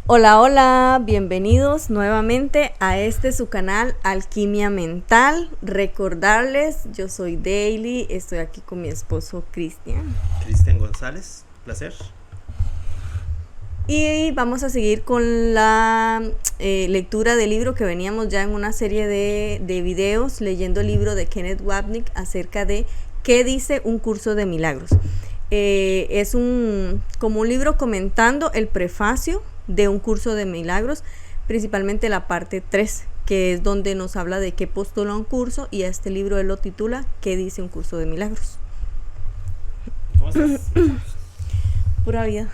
Hola, hola, bienvenidos nuevamente a su canal Alquimia Mental. Recordarles, yo soy Daily, estoy aquí con mi esposo Cristian. Cristian González, placer. Y vamos a seguir con la lectura del libro que veníamos ya en una serie de videos, leyendo el libro de Kenneth Wapnick acerca de ¿qué dice un curso de milagros? Es como un libro comentando el prefacio de un curso de milagros, principalmente la parte 3, que es donde nos habla de qué postula un curso, y a este libro él lo titula ¿qué dice un curso de milagros? ¿Cómo estás? Pura vida.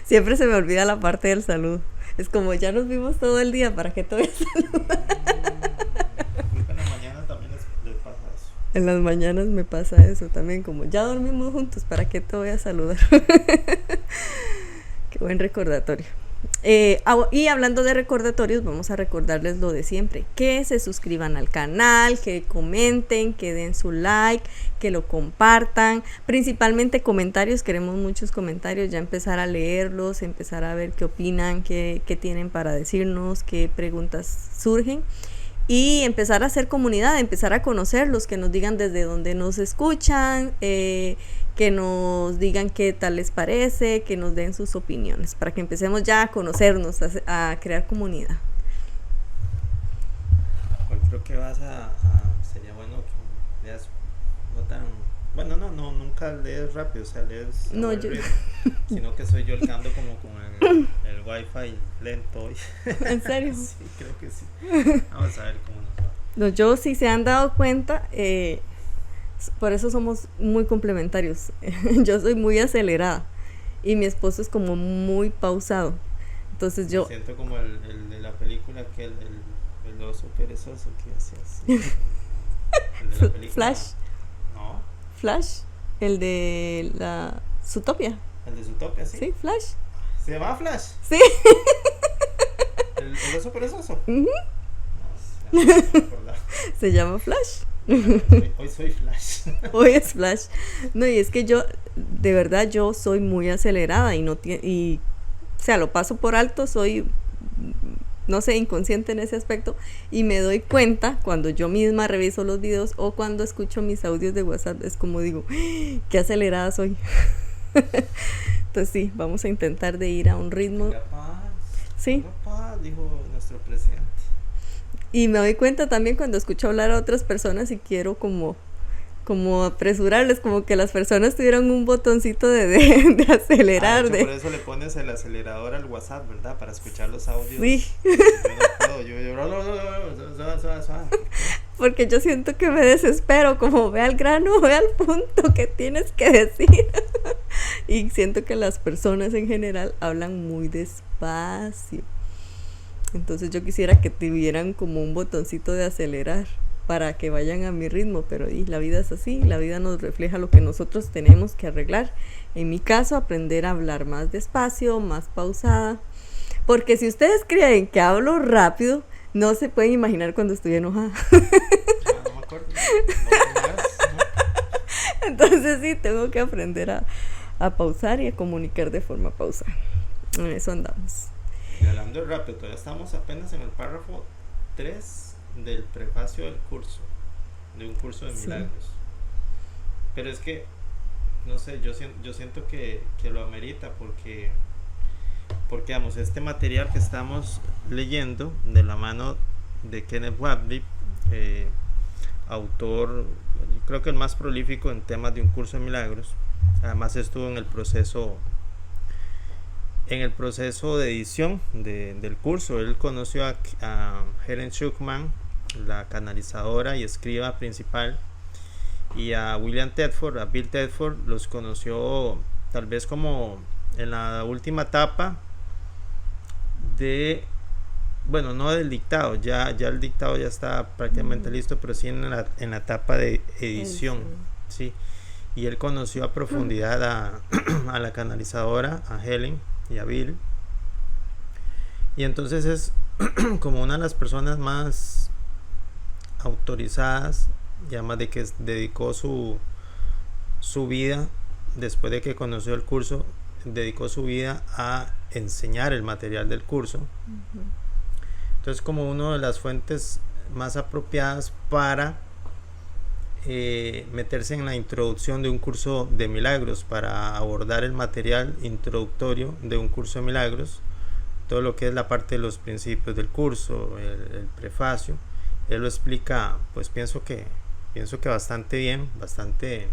Siempre se me olvida la parte del saludo. Es como ya nos vimos todo el día, ¿para qué te voy a saludar? En la mañana también les pasa eso. En las mañanas me pasa eso también, como ya dormimos juntos, ¿para qué te voy a saludar? Qué buen recordatorio. Y hablando de recordatorios, vamos a recordarles lo de siempre, que se suscriban al canal, que comenten, que den su like, que lo compartan, principalmente comentarios, queremos muchos comentarios, ya empezar a leerlos, empezar a ver qué opinan, qué tienen para decirnos, qué preguntas surgen, y empezar a hacer comunidad, empezar a conocerlos, que nos digan desde dónde nos escuchan, que nos digan qué tal les parece, que nos den sus opiniones, para que empecemos ya a conocernos, a crear comunidad. Hoy creo que sería bueno que leas no tan... Bueno, no, nunca lees rápido, o sea, lees a No, buen yo... ritmo, sino que soy yo el que ando como con el wifi lento hoy. ¿En serio? Sí, creo que sí. Vamos a ver cómo nos va. No, yo, si se han dado cuenta, por eso somos muy complementarios. Yo soy muy acelerada y mi esposo es como muy pausado. Entonces yo... Me siento como el de la película, que el oso perezoso que hacía así. El de la película. Flash. No. Flash, el de la Zootopia. El de Zootopia, sí. Sí, Flash. ¿Se llama Flash? Sí. ¿El oso perezoso? Uh-huh. No, no me acordaba. Se llama Flash. Hoy soy Flash. Hoy es Flash. No, y es que yo, de verdad, yo soy muy acelerada y o sea, lo paso por alto, soy, no sé, inconsciente en ese aspecto, y me doy cuenta cuando yo misma reviso los videos o cuando escucho mis audios de WhatsApp, es como digo, qué acelerada soy. Entonces sí, vamos a intentar de ir a un ritmo. Paz, sí. Paz, dijo nuestro presidente. Y me doy cuenta también cuando escucho hablar a otras personas y quiero como apresurarles, como que las personas tuvieran un botoncito de acelerar. Por eso le pones el acelerador al WhatsApp, ¿verdad? Para escuchar los audios. Sí. Yo no. Porque yo siento que me desespero, como ve al grano, ve al punto que tienes que decir. Y siento que las personas en general hablan muy despacio. Entonces yo quisiera que tuvieran como un botoncito de acelerar para que vayan a mi ritmo, pero la vida es así, la vida nos refleja lo que nosotros tenemos que arreglar. En mi caso, aprender a hablar más despacio, más pausada, porque si ustedes creen que hablo rápido, no se pueden imaginar cuando estoy enojada. No me acuerdo. No. Entonces sí, tengo que aprender a pausar y a comunicar de forma pausada. En eso andamos. Y hablando rápido, todavía estamos apenas en el párrafo 3 del prefacio del curso, de un curso de milagros. Sí. Pero es que, no sé, yo siento que lo amerita porque vamos, este material que estamos leyendo de la mano de Kenneth Wapnick, autor, yo creo que el más prolífico en temas de un curso de milagros, además estuvo en el proceso de edición del curso. Él conoció a Helen Schucman, la canalizadora y escriba principal, y a Bill Tedford, los conoció tal vez como en la última etapa bueno, no del dictado, ya el dictado ya está prácticamente listo, pero sí en la etapa de edición, sí. Y él conoció a profundidad a la canalizadora, a Helen y a Bill, y entonces es como una de las personas más autorizadas, y además de que dedicó su vida después de que conoció el curso dedicó su vida a enseñar el material del curso. Entonces, como una de las fuentes más apropiadas para meterse en la introducción de un curso de milagros, para abordar el material introductorio de un curso de milagros, todo lo que es la parte de los principios del curso, el prefacio. Él lo explica, pues pienso que bastante bien, bastante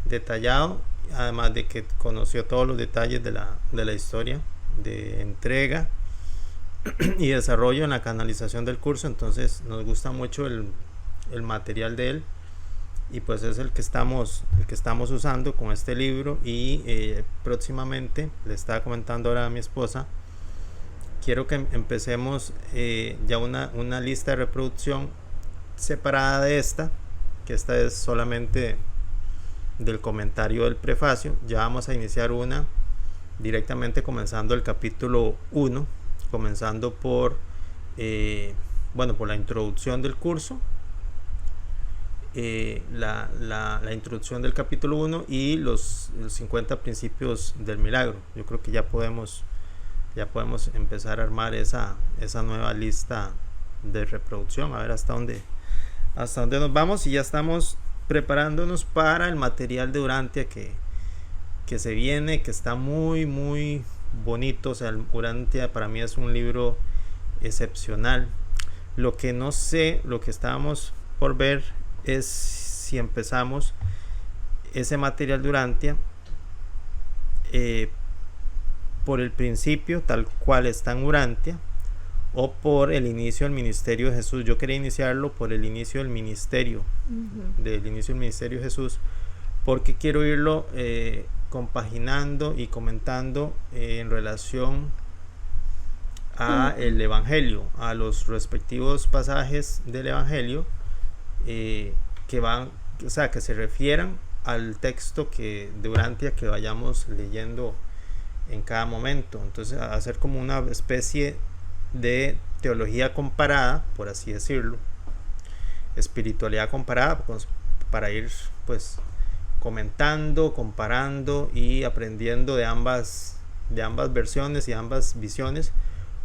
detallado, además de que conoció todos los detalles de la historia de entrega y desarrollo en la canalización del curso. Entonces nos gusta mucho el material de él, y pues es el que estamos usando con este libro. Y próximamente, le estaba comentando ahora a mi esposa, quiero que empecemos ya una lista de reproducción separada de esta, que esta es solamente del comentario del prefacio. Ya vamos a iniciar una directamente comenzando el capítulo 1, comenzando por por la introducción del curso, la introducción del capítulo 1 y los 50 principios del milagro. Yo creo que ya podemos empezar a armar esa nueva lista de reproducción, a ver hasta dónde nos vamos. Y ya estamos preparándonos para el material de Urantia que se viene, que está muy muy bonito. O sea, el Urantia para mí es un libro excepcional. Lo que no sé, lo que estábamos por ver, es si empezamos ese material de Urantia por el principio tal cual está en Urantia, o por el inicio del ministerio de Jesús. Yo quería iniciarlo por el inicio del ministerio, del inicio del ministerio de Jesús, porque quiero irlo compaginando y comentando en relación a el Evangelio, a los respectivos pasajes del Evangelio que se refieran al texto de Urantia que vayamos leyendo en cada momento. Entonces, hacer como una especie de teología comparada, por así decirlo, espiritualidad comparada, para ir pues comentando, comparando y aprendiendo de ambas versiones y ambas visiones.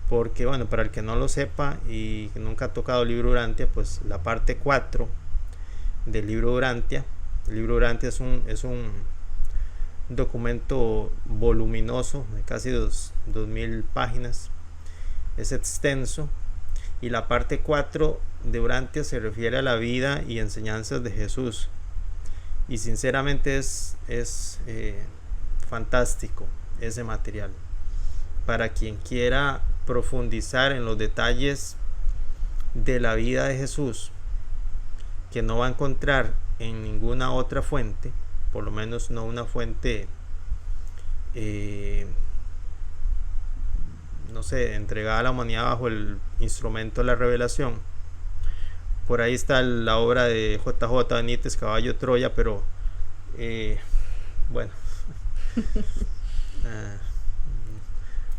Porque bueno, para el que no lo sepa y que nunca ha tocado el libro Urantia, pues la parte 4 del libro Urantia, el libro Urantia es un documento voluminoso de casi 2000 páginas, es extenso, y la parte 4 de Urantia se refiere a la vida y enseñanzas de Jesús, y sinceramente es fantástico ese material para quien quiera profundizar en los detalles de la vida de Jesús, que no va a encontrar en ninguna otra fuente, por lo menos no una fuente entregada a la humanidad bajo el instrumento de la revelación. Por ahí está la obra de JJ Benítez, Caballo Troya, pero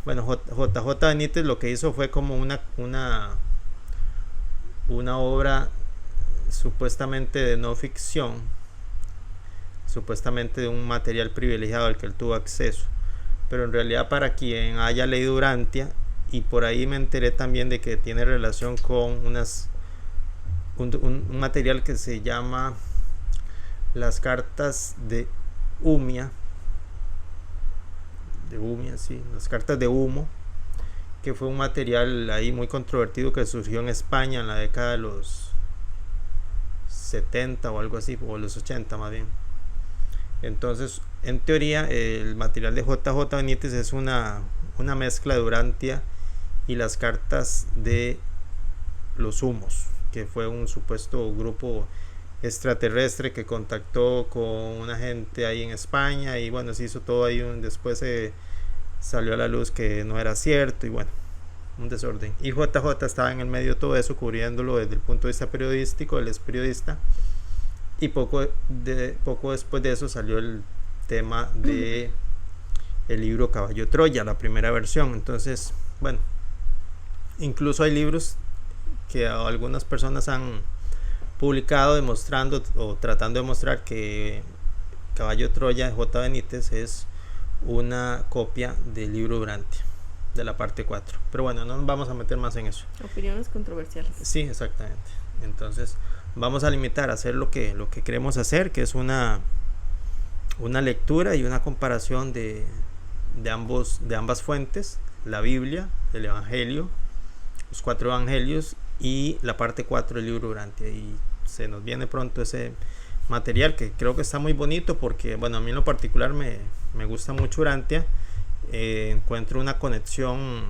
JJ Benítez lo que hizo fue como una obra supuestamente de no ficción, supuestamente de un material privilegiado al que él tuvo acceso, pero en realidad, para quien haya leído Urantia, y por ahí me enteré también de que tiene relación con un material que se llama las cartas de Umia, las cartas de humo, que fue un material ahí muy controvertido que surgió en España en la década de los 70 o algo así, o los 80 más bien. Entonces, en teoría, el material de JJ Benítez es una mezcla de Urantia y las cartas de los humos, que fue un supuesto grupo extraterrestre que contactó con una gente ahí en España, y bueno, se hizo todo ahí, después salió a la luz que no era cierto, y bueno, un desorden. Y JJ estaba en el medio de todo eso, cubriéndolo desde el punto de vista periodístico. Él es periodista, y poco después de eso salió el tema de el libro Caballo Troya, la primera versión. Entonces, bueno, incluso hay libros que algunas personas han publicado demostrando o tratando de mostrar que Caballo Troya de J. Benítez es una copia del libro Urantia, de la parte 4. Pero bueno, no nos vamos a meter más en eso. Opiniones controversiales. Sí, exactamente. Entonces vamos a limitar a hacer lo que queremos hacer, que es una lectura y una comparación de ambas fuentes, la Biblia, el Evangelio, los 4 Evangelios y la parte 4 del libro Urantia. Y se nos viene pronto ese material que creo que está muy bonito porque, bueno, a mí en lo particular me gusta mucho Urantia. Encuentro una conexión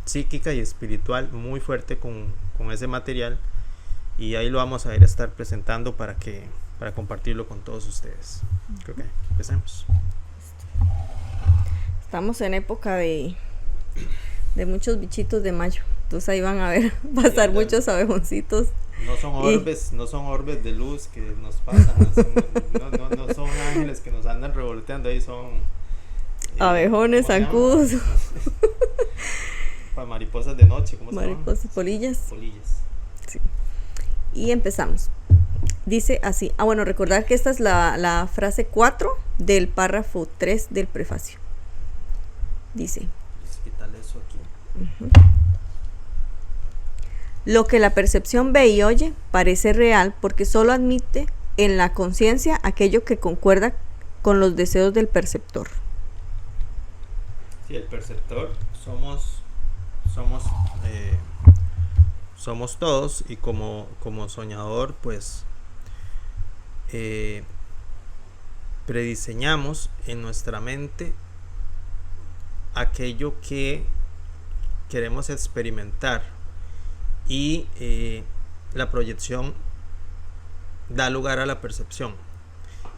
psíquica y espiritual muy fuerte con ese material, y ahí lo vamos a ir a estar presentando para compartirlo con todos ustedes. Creo que empecemos. Estamos en época de muchos bichitos de mayo, entonces ahí van a ver pasar muchos abejoncitos. No son orbes de luz que nos pasan, no son ángeles que nos andan revoloteando, ahí son abejones, zancudos. Para mariposas de noche, ¿cómo se llaman? Mariposas, polillas. Sí. Y empezamos. Dice así. Bueno, recordar que esta es la frase 4 del párrafo 3 del prefacio. Dice. Quítale eso aquí. Uh-huh. Lo que la percepción ve y oye parece real porque solo admite en la conciencia aquello que concuerda con los deseos del perceptor. Sí, el perceptor somos todos, y como soñador pues prediseñamos en nuestra mente aquello que queremos experimentar, y la proyección da lugar a la percepción.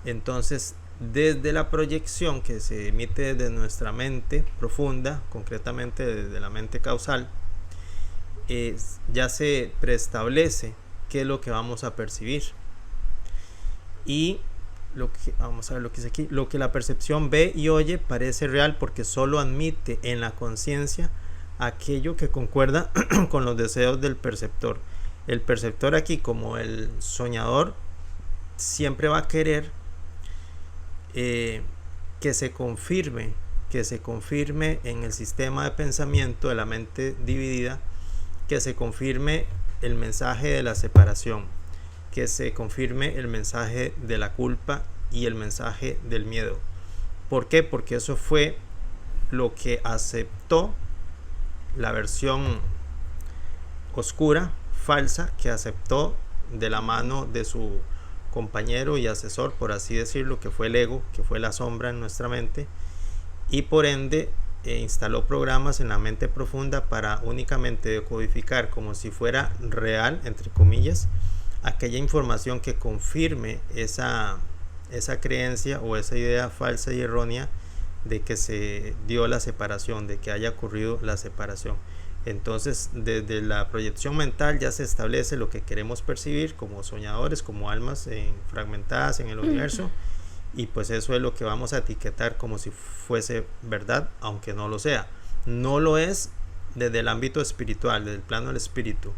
Entonces, desde la proyección que se emite desde nuestra mente profunda, concretamente desde la mente causal, ya se preestablece qué es lo que vamos a percibir. Y vamos a ver lo que dice aquí. Lo que la percepción ve y oye parece real porque solo admite en la conciencia aquello que concuerda con los deseos del perceptor. El perceptor aquí, como el soñador, siempre va a querer que se confirme en el sistema de pensamiento de la mente dividida, que se confirme el mensaje de la separación, que se confirme el mensaje de la culpa y el mensaje del miedo. ¿Por qué? Porque eso fue lo que aceptó la versión oscura, falsa, que aceptó de la mano de su compañero y asesor, por así decirlo, que fue el ego, que fue la sombra en nuestra mente, y por ende instaló programas en la mente profunda para únicamente decodificar como si fuera real, entre comillas, aquella información que confirme esa creencia o esa idea falsa y errónea de que se dio la separación, de que haya ocurrido la separación. Entonces, desde la proyección mental ya se establece lo que queremos percibir como soñadores, como almas fragmentadas en el universo, y pues eso es lo que vamos a etiquetar como si fuese verdad, aunque no lo sea. No lo es desde el ámbito espiritual, desde el plano del espíritu.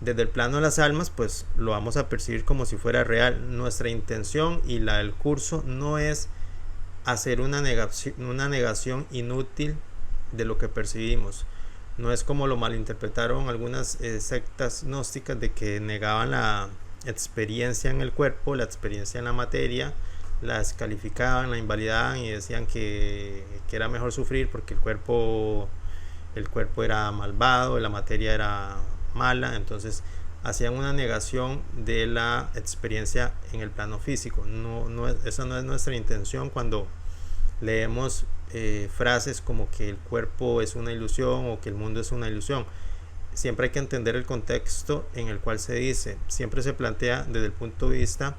Desde el plano de las almas, pues lo vamos a percibir como si fuera real. Nuestra intención y la del curso no es hacer una negación inútil de lo que percibimos. No es como lo malinterpretaron algunas sectas gnósticas, de que negaban la experiencia en el cuerpo, la experiencia en la materia, la descalificaban, la invalidaban y decían que era mejor sufrir porque el cuerpo era malvado, la materia era mala. Entonces hacían una negación de la experiencia en el plano físico. Esa no es nuestra intención cuando leemos frases como que el cuerpo es una ilusión o que el mundo es una ilusión. Siempre hay que entender el contexto en el cual se dice. Siempre se plantea desde el punto de vista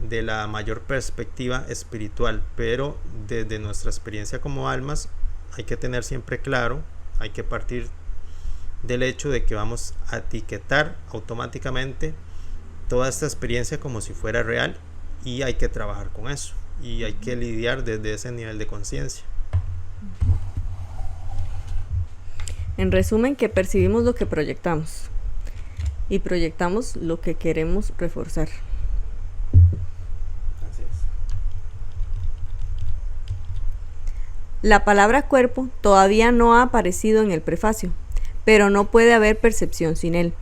de la mayor perspectiva espiritual, pero desde nuestra experiencia como almas hay que tener siempre claro, hay que partir del hecho de que vamos a etiquetar automáticamente toda esta experiencia como si fuera real, y hay que trabajar con eso y hay que lidiar desde ese nivel de conciencia. En resumen, que percibimos lo que proyectamos y proyectamos lo que queremos reforzar. Así es. La palabra cuerpo todavía no ha aparecido en el prefacio, pero no puede haber percepción sin él.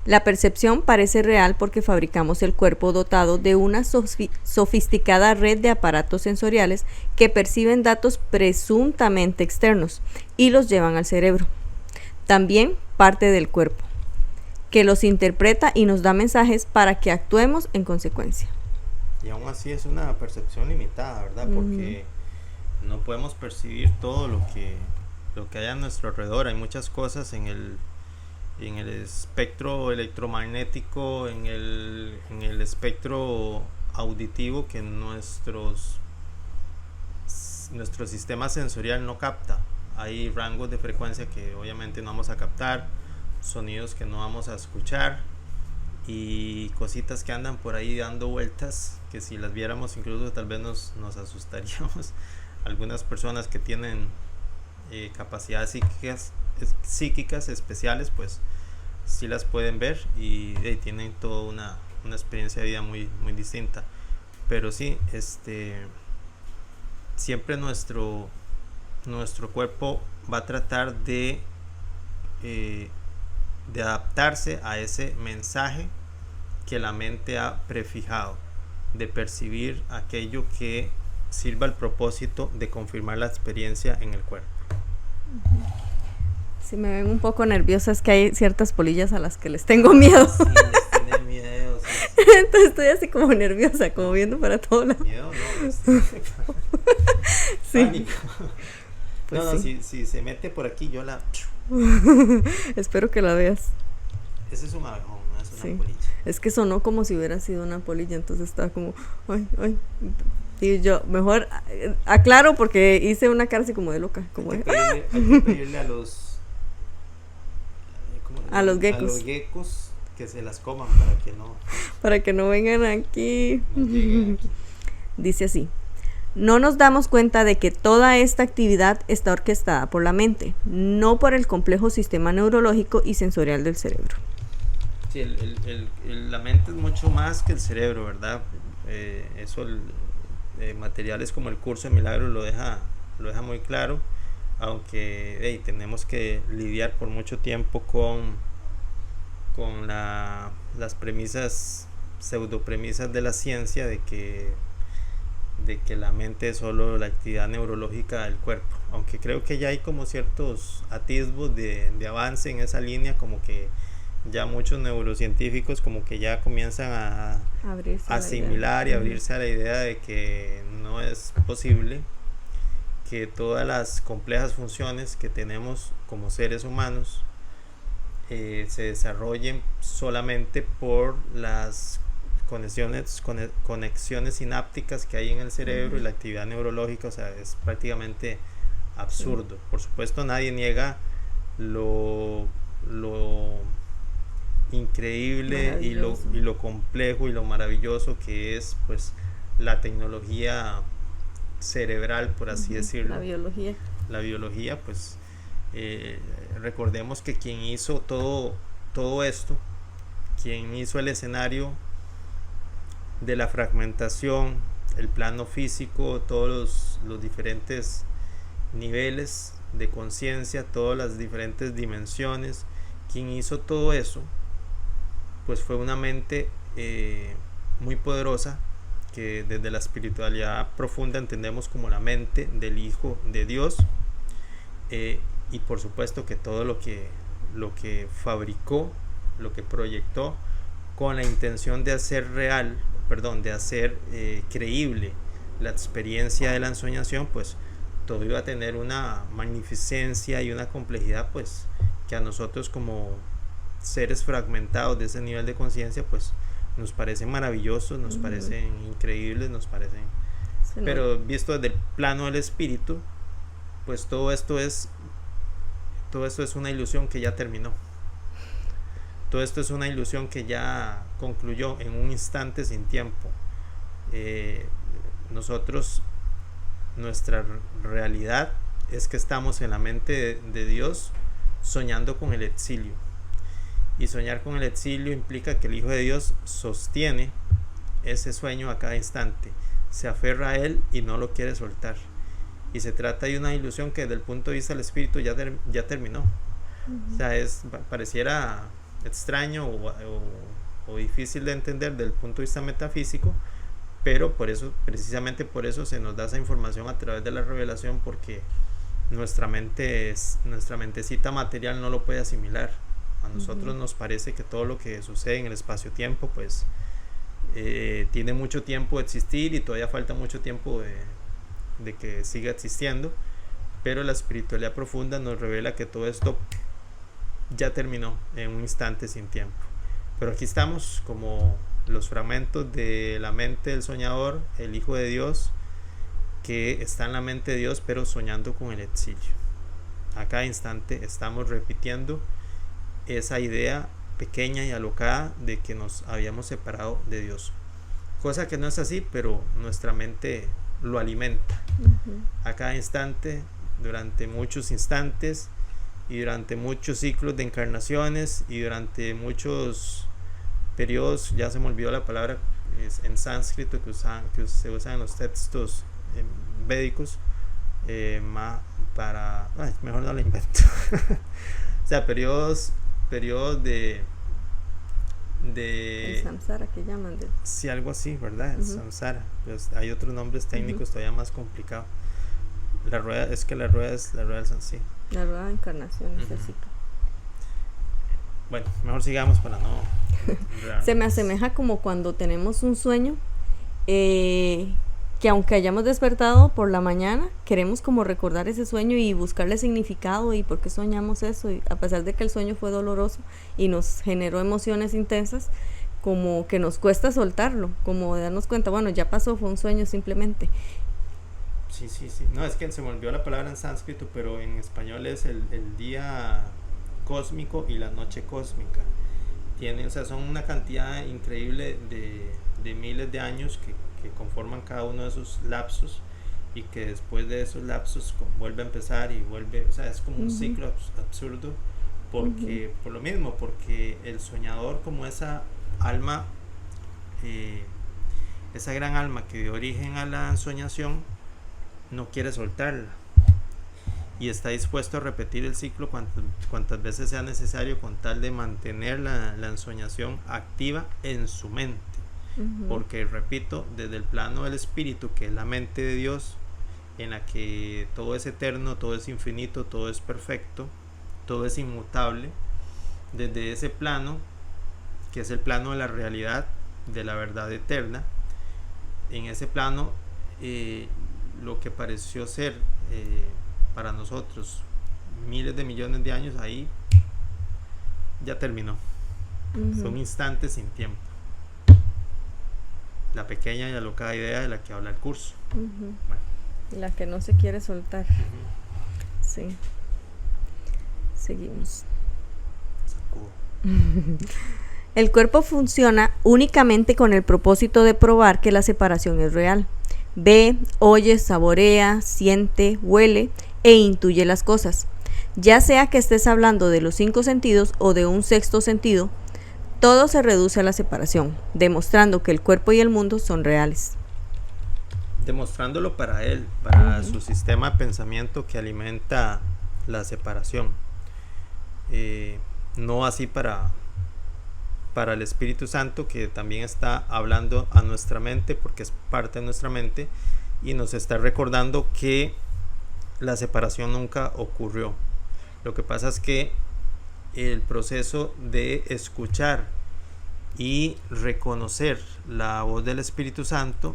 La percepción parece real porque fabricamos el cuerpo dotado de una sofisticada red de aparatos sensoriales que perciben datos presuntamente externos y los llevan al cerebro. También parte del cuerpo, que los interpreta y nos da mensajes para que actuemos en consecuencia. Y aún así es una percepción limitada, ¿verdad? Porque no podemos percibir todo lo que hay a nuestro alrededor. Hay muchas cosas en el espectro electromagnético, en el espectro auditivo que nuestro sistema sensorial no capta. Hay rangos de frecuencia que obviamente no vamos a captar, sonidos que no vamos a escuchar y cositas que andan por ahí dando vueltas que si las viéramos incluso tal vez nos asustaríamos. Algunas personas que tienen capacidades psíquicas especiales pues sí las pueden ver y tienen toda una experiencia de vida muy, muy distinta, pero sí, siempre nuestro cuerpo va a tratar de adaptarse a ese mensaje que la mente ha prefijado, de percibir aquello que sirva al propósito de confirmar la experiencia en el cuerpo. Si me ven un poco nerviosa es que hay ciertas polillas a las que les tengo miedo. Sí, les tiene miedo. Sí. Entonces estoy así como nerviosa, como viendo para todos lados. Miedo, no. Sí. Pánico. Pues no, sí. si se mete por aquí yo la... Espero que la veas. Ese es un abejón, no es una Sí. polilla. Es que sonó como si hubiera sido una polilla, entonces estaba como, ay. Y yo, mejor aclaro porque hice una cara así como de loca. Como Hay de, que pedirle a los... A los geckos. A los geckos que se las coman para que no vengan aquí. no lleguen aquí. Dice así: no nos damos cuenta de que toda esta actividad está orquestada por la mente, no por el complejo sistema neurológico y sensorial del cerebro. Sí, la mente es mucho más que el cerebro, ¿verdad? Eso materiales como el curso de milagros lo deja muy claro, aunque tenemos que lidiar por mucho tiempo con las premisas, pseudo premisas de la ciencia de que la mente es solo la actividad neurológica del cuerpo, aunque creo que ya hay como ciertos atisbos de avance en esa línea, como que ya muchos neurocientíficos como que ya comienzan a asimilar y abrirse a la idea de que no es posible que todas las complejas funciones que tenemos como seres humanos se desarrollen solamente por las conexiones sinápticas que hay en el cerebro y la actividad neurológica. O sea, es prácticamente absurdo. Por supuesto, nadie niega lo increíble y lo complejo y lo maravilloso que es pues la tecnología cerebral, por así decirlo. La biología, pues recordemos que quien hizo todo esto, quien hizo el escenario de la fragmentación, el plano físico, todos los diferentes niveles de conciencia, todas las diferentes dimensiones, quien hizo todo eso pues fue una mente muy poderosa, que desde la espiritualidad profunda entendemos como la mente del Hijo de Dios, y por supuesto que todo lo que fabricó, lo que proyectó con la intención de hacer creíble la experiencia de la ensoñación, pues todo iba a tener una magnificencia y una complejidad pues que a nosotros como seres fragmentados de ese nivel de conciencia pues nos parecen maravillosos, nos parecen increíbles, nos parecen pero visto desde el plano del espíritu, pues todo esto es una ilusión que ya terminó. Todo esto es una ilusión que ya concluyó en un instante sin tiempo. Nuestra realidad es que estamos en la mente de Dios soñando con el exilio. Y soñar con el exilio implica que el Hijo de Dios sostiene ese sueño a cada instante, se aferra a él y no lo quiere soltar. y se trata de una ilusión que desde el punto de vista del espíritu ya terminó. O sea, pareciera extraño o difícil de entender desde el punto de vista metafísico, pero precisamente por eso se nos da esa información a través de la revelación, porque nuestra mentecita material no lo puede asimilar. A nosotros nos parece que todo lo que sucede en el espacio-tiempo pues tiene mucho tiempo de existir y todavía falta mucho tiempo de que siga existiendo, pero la espiritualidad profunda nos revela que todo esto ya terminó en un instante sin tiempo. Pero aquí estamos como los fragmentos de la mente del soñador, el Hijo de Dios, que está en la mente de Dios pero soñando con el exilio. A cada instante estamos repitiendo esa idea pequeña y alocada de que nos habíamos separado de Dios, cosa que no es así, pero nuestra mente lo alimenta a cada instante, durante muchos instantes y durante muchos ciclos de encarnaciones y durante muchos periodos. Ya se me olvidó la palabra en sánscrito que se usa en los textos védicos, mejor no la invento. O sea, periodos de el samsara que llaman sí, algo así, ¿verdad? El samsara. Pues hay otros nombres técnicos todavía más complicados. La rueda es la rueda del sí. La rueda de encarnación es así. Bueno, mejor sigamos para no se me asemeja como cuando tenemos un sueño que aunque hayamos despertado por la mañana, queremos como recordar ese sueño y buscarle significado y por qué soñamos eso, y a pesar de que el sueño fue doloroso y nos generó emociones intensas, como que nos cuesta soltarlo, como darnos cuenta, bueno, ya pasó, fue un sueño simplemente. Sí. No, es que se me olvidó la palabra en sánscrito, pero en español es el día cósmico y la noche cósmica. O sea, son una cantidad increíble de miles de años que conforman cada uno de esos lapsos, y que después de esos lapsos vuelve a empezar y vuelve, o sea, es como un ciclo absurdo, porque por lo mismo, porque el soñador, como esa alma, esa gran alma que dio origen a la ensoñación, no quiere soltarla y está dispuesto a repetir el ciclo cuantas veces sea necesario con tal de mantener la ensoñación activa en su mente. Porque, repito, desde el plano del espíritu, que es la mente de Dios, en la que todo es eterno, todo es infinito, todo es perfecto, todo es inmutable, desde ese plano, que es el plano de la realidad, de la verdad eterna, en ese plano, lo que pareció ser para nosotros miles de millones de años, ahí ya terminó. Son instantes sin tiempo. La pequeña y alocada idea de la que habla el curso. Bueno. La que no se quiere soltar. Sí. Seguimos. El cuerpo funciona únicamente con el propósito de probar que la separación es real. Ve, oye, saborea, siente, huele e intuye las cosas. Ya sea que estés hablando de los 5 sentidos o de un sexto sentido, todo se reduce a la separación, demostrando que el cuerpo y el mundo son reales. Demostrándolo para él, para su sistema de pensamiento que alimenta la separación. No así para el Espíritu Santo, que también está hablando a nuestra mente, porque es parte de nuestra mente, y nos está recordando que la separación nunca ocurrió. Lo que pasa es que el proceso de escuchar y reconocer la voz del Espíritu Santo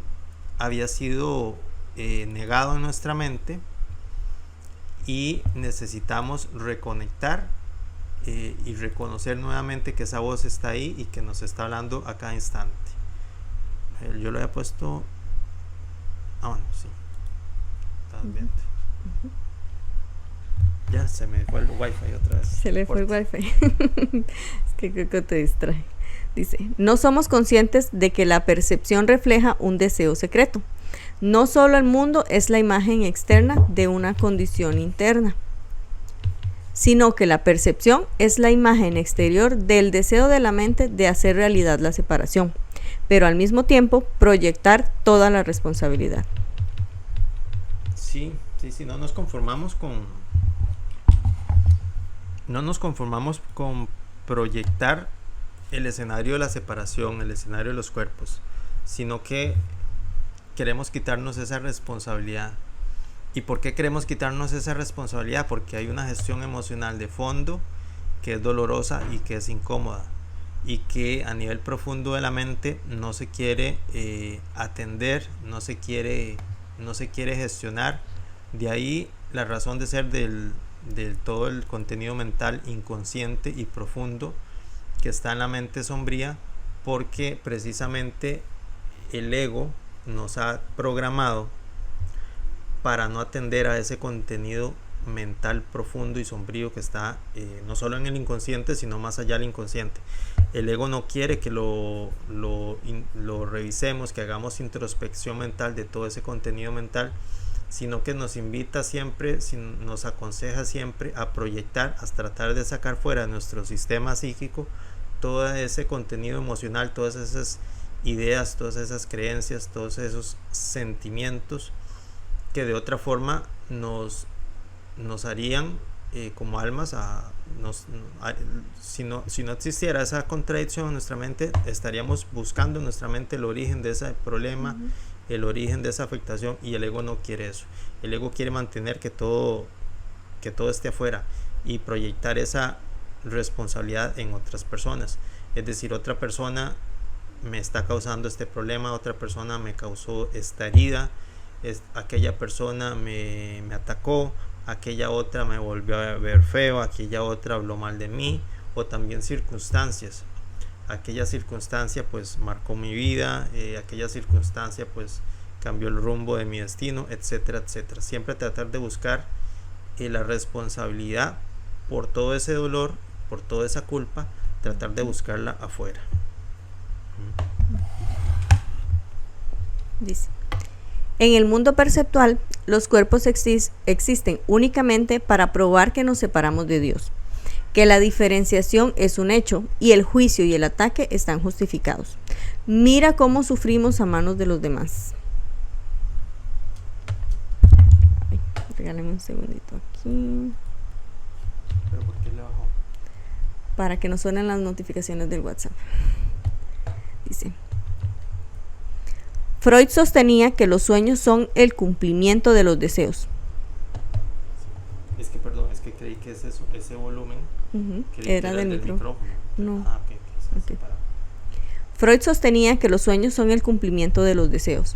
había sido negado en nuestra mente, y necesitamos reconectar y reconocer nuevamente que esa voz está ahí y que nos está hablando a cada instante. Yo lo había puesto. Bueno, sí. Estás viendo. Ya se me fue el wifi otra vez. Se le fue el wifi. Es que creo que te distrae. Dice: no somos conscientes de que la percepción refleja un deseo secreto. No solo el mundo es la imagen externa de una condición interna, sino que la percepción es la imagen exterior del deseo de la mente de hacer realidad la separación, pero al mismo tiempo proyectar toda la responsabilidad. Sí, Sí, sí, no nos conformamos con proyectar el escenario de la separación, el escenario de los cuerpos, sino que queremos quitarnos esa responsabilidad. ¿Y por qué queremos quitarnos esa responsabilidad? Porque hay una gestión emocional de fondo que es dolorosa y que es incómoda, y que a nivel profundo de la mente no se quiere atender, no se quiere gestionar. De ahí la razón de ser del todo el contenido mental inconsciente y profundo que está en la mente sombría, porque precisamente el ego nos ha programado para no atender a ese contenido mental profundo y sombrío que está no solo en el inconsciente, sino más allá del inconsciente. El ego no quiere que lo revisemos, que hagamos introspección mental de todo ese contenido mental, sino que nos invita siempre, nos aconseja siempre a proyectar, a tratar de sacar fuera de nuestro sistema psíquico todo ese contenido emocional, todas esas ideas, todas esas creencias, todos esos sentimientos que de otra forma nos harían como almas si no existiera esa contradicción en nuestra mente, estaríamos buscando en nuestra mente el origen de ese problema, el origen de esa afectación, y el ego no quiere eso. El ego quiere mantener que todo esté afuera y proyectar esa responsabilidad en otras personas. Es decir, otra persona me está causando este problema, otra persona me causó esta herida, aquella persona me atacó, aquella otra me volvió a ver feo, aquella otra habló mal de mí, o también circunstancias. Aquella circunstancia pues marcó mi vida, aquella circunstancia pues cambió el rumbo de mi destino, etcétera, etcétera. Siempre tratar de buscar la responsabilidad por todo ese dolor, por toda esa culpa, tratar de buscarla afuera. Dice: en el mundo perceptual, los cuerpos existen únicamente para probar que nos separamos de Dios, que la diferenciación es un hecho y el juicio y el ataque están justificados. Mira cómo sufrimos a manos de los demás. Regálame un segundito aquí. ¿Pero por qué le bajó? Para que nos suenen las notificaciones del WhatsApp. Dice: Freud sostenía que los sueños son el cumplimiento de los deseos. Es que creí que es eso, ese volumen era del micrófono. No. Okay. Freud sostenía que los sueños son el cumplimiento de los deseos.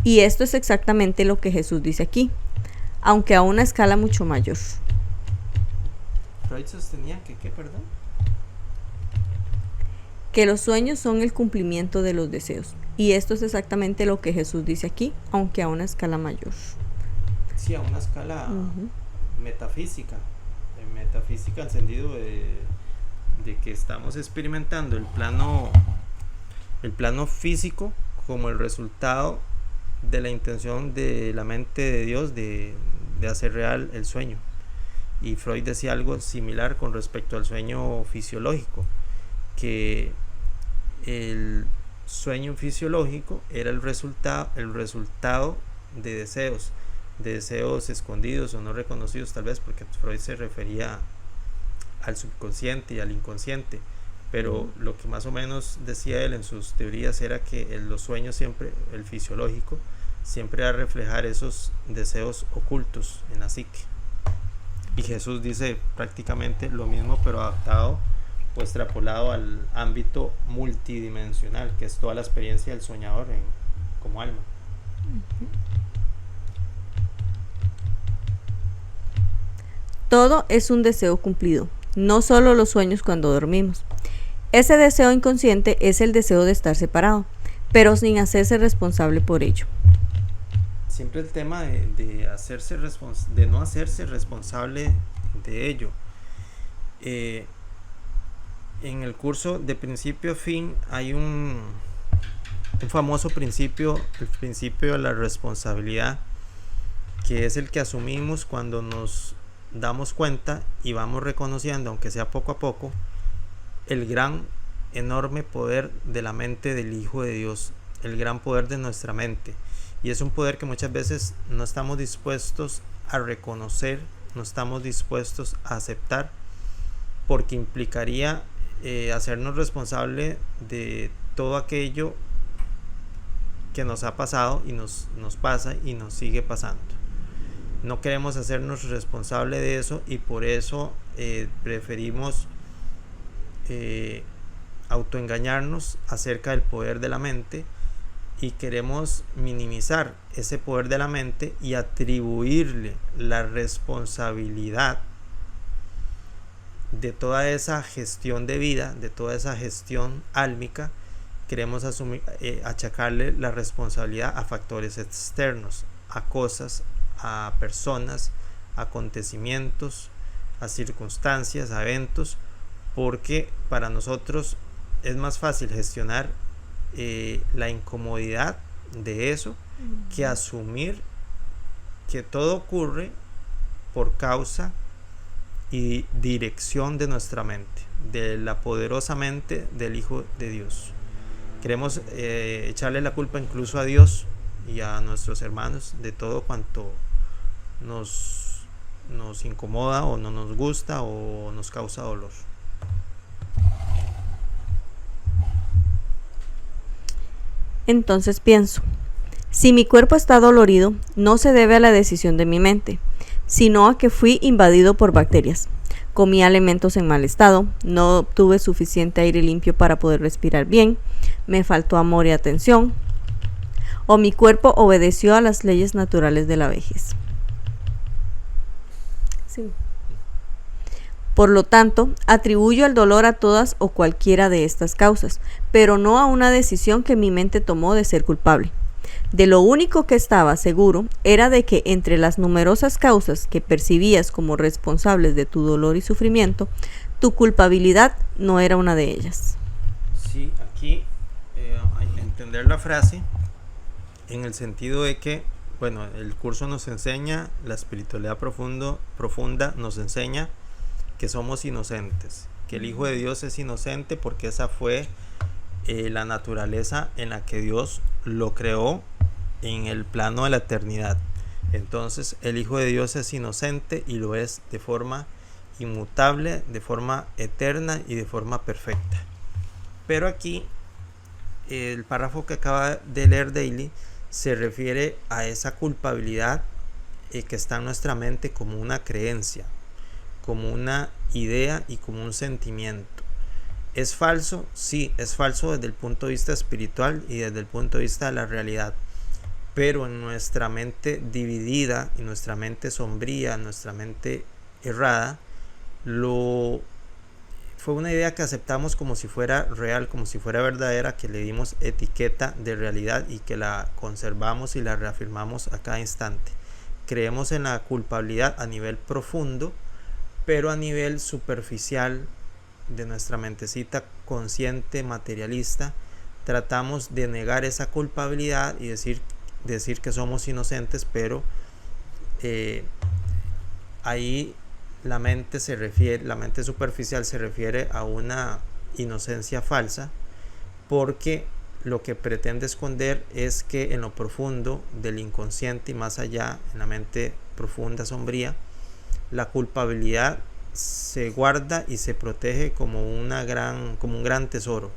Y esto es exactamente lo que Jesús dice aquí, aunque a una escala mucho mayor. Freud sostenía que ¿qué, perdón? Que los sueños son el cumplimiento de los deseos. Y esto es exactamente lo que Jesús dice aquí, aunque a una escala mayor. Sí, a una escala metafísica. Metafísica en sentido de que estamos experimentando el plano físico como el resultado de la intención de la mente de Dios de hacer real el sueño. Y Freud decía algo similar con respecto al sueño fisiológico, que el sueño fisiológico era el resultado de deseos escondidos o no reconocidos, tal vez porque Freud se refería al subconsciente y al inconsciente, pero lo que más o menos decía él en sus teorías era que los sueños siempre, el fisiológico, siempre va a reflejar esos deseos ocultos en la psique. Y Jesús dice prácticamente lo mismo, pero adaptado o extrapolado al ámbito multidimensional, que es toda la experiencia del soñador como alma. Todo es un deseo cumplido, no solo los sueños cuando dormimos. Ese deseo inconsciente es el deseo de estar separado, pero sin hacerse responsable por ello. Siempre el tema de no hacerse responsable de ello. En el curso de principio a fin hay un famoso principio, el principio de la responsabilidad, que es el que asumimos cuando nos damos cuenta y vamos reconociendo, aunque sea poco a poco, el gran, enorme poder de la mente del Hijo de Dios, el gran poder de nuestra mente. Y es un poder que muchas veces no estamos dispuestos a reconocer, no estamos dispuestos a aceptar, porque implicaría hacernos responsable de todo aquello que nos ha pasado y nos pasa y nos sigue pasando. No queremos hacernos responsable de eso, y por eso preferimos autoengañarnos acerca del poder de la mente, y queremos minimizar ese poder de la mente y atribuirle la responsabilidad de toda esa gestión de vida, de toda esa gestión álmica. Queremos achacarle la responsabilidad a factores externos, a cosas, a personas, a acontecimientos, a circunstancias, a eventos, porque para nosotros es más fácil gestionar la incomodidad de eso que asumir que todo ocurre por causa y dirección de nuestra mente, de la poderosa mente del Hijo de Dios. Queremos echarle la culpa incluso a Dios y a nuestros hermanos de todo cuanto nos incomoda o no nos gusta o nos causa dolor. Entonces pienso, si mi cuerpo está dolorido, no se debe a la decisión de mi mente, sino a que fui invadido por bacterias. Comí alimentos en mal estado, no obtuve suficiente aire limpio para poder respirar bien, me faltó amor y atención, o mi cuerpo obedeció a las leyes naturales de la vejez. Sí. Por lo tanto, atribuyo el dolor a todas o cualquiera de estas causas, pero no a una decisión que mi mente tomó de ser culpable. De lo único que estaba seguro era de que entre las numerosas causas que percibías como responsables de tu dolor y sufrimiento, tu culpabilidad no era una de ellas. Sí, aquí hay que entender la frase en el sentido de que, bueno, el curso nos enseña, la espiritualidad profunda nos enseña que somos inocentes, que el Hijo de Dios es inocente porque esa fue la naturaleza en la que Dios lo creó en el plano de la eternidad. Entonces el Hijo de Dios es inocente y lo es de forma inmutable, de forma eterna y de forma perfecta. Pero aquí el párrafo que acaba de leer Daily se refiere a esa culpabilidad que está en nuestra mente como una creencia, como una idea y como un sentimiento. ¿Es falso? Sí, es falso desde el punto de vista espiritual y desde el punto de vista de la realidad. Pero en nuestra mente dividida y nuestra mente sombría, nuestra mente errada, fue una idea que aceptamos como si fuera real, como si fuera verdadera, que le dimos etiqueta de realidad y que la conservamos y la reafirmamos a cada instante. Creemos en la culpabilidad a nivel profundo, pero a nivel superficial de nuestra mentecita consciente, materialista, tratamos de negar esa culpabilidad y decir que somos inocentes, pero ahí la mente superficial se refiere a una inocencia falsa, porque lo que pretende esconder es que en lo profundo del inconsciente y más allá, en la mente profunda, sombría, la culpabilidad se guarda y se protege como un gran tesoro.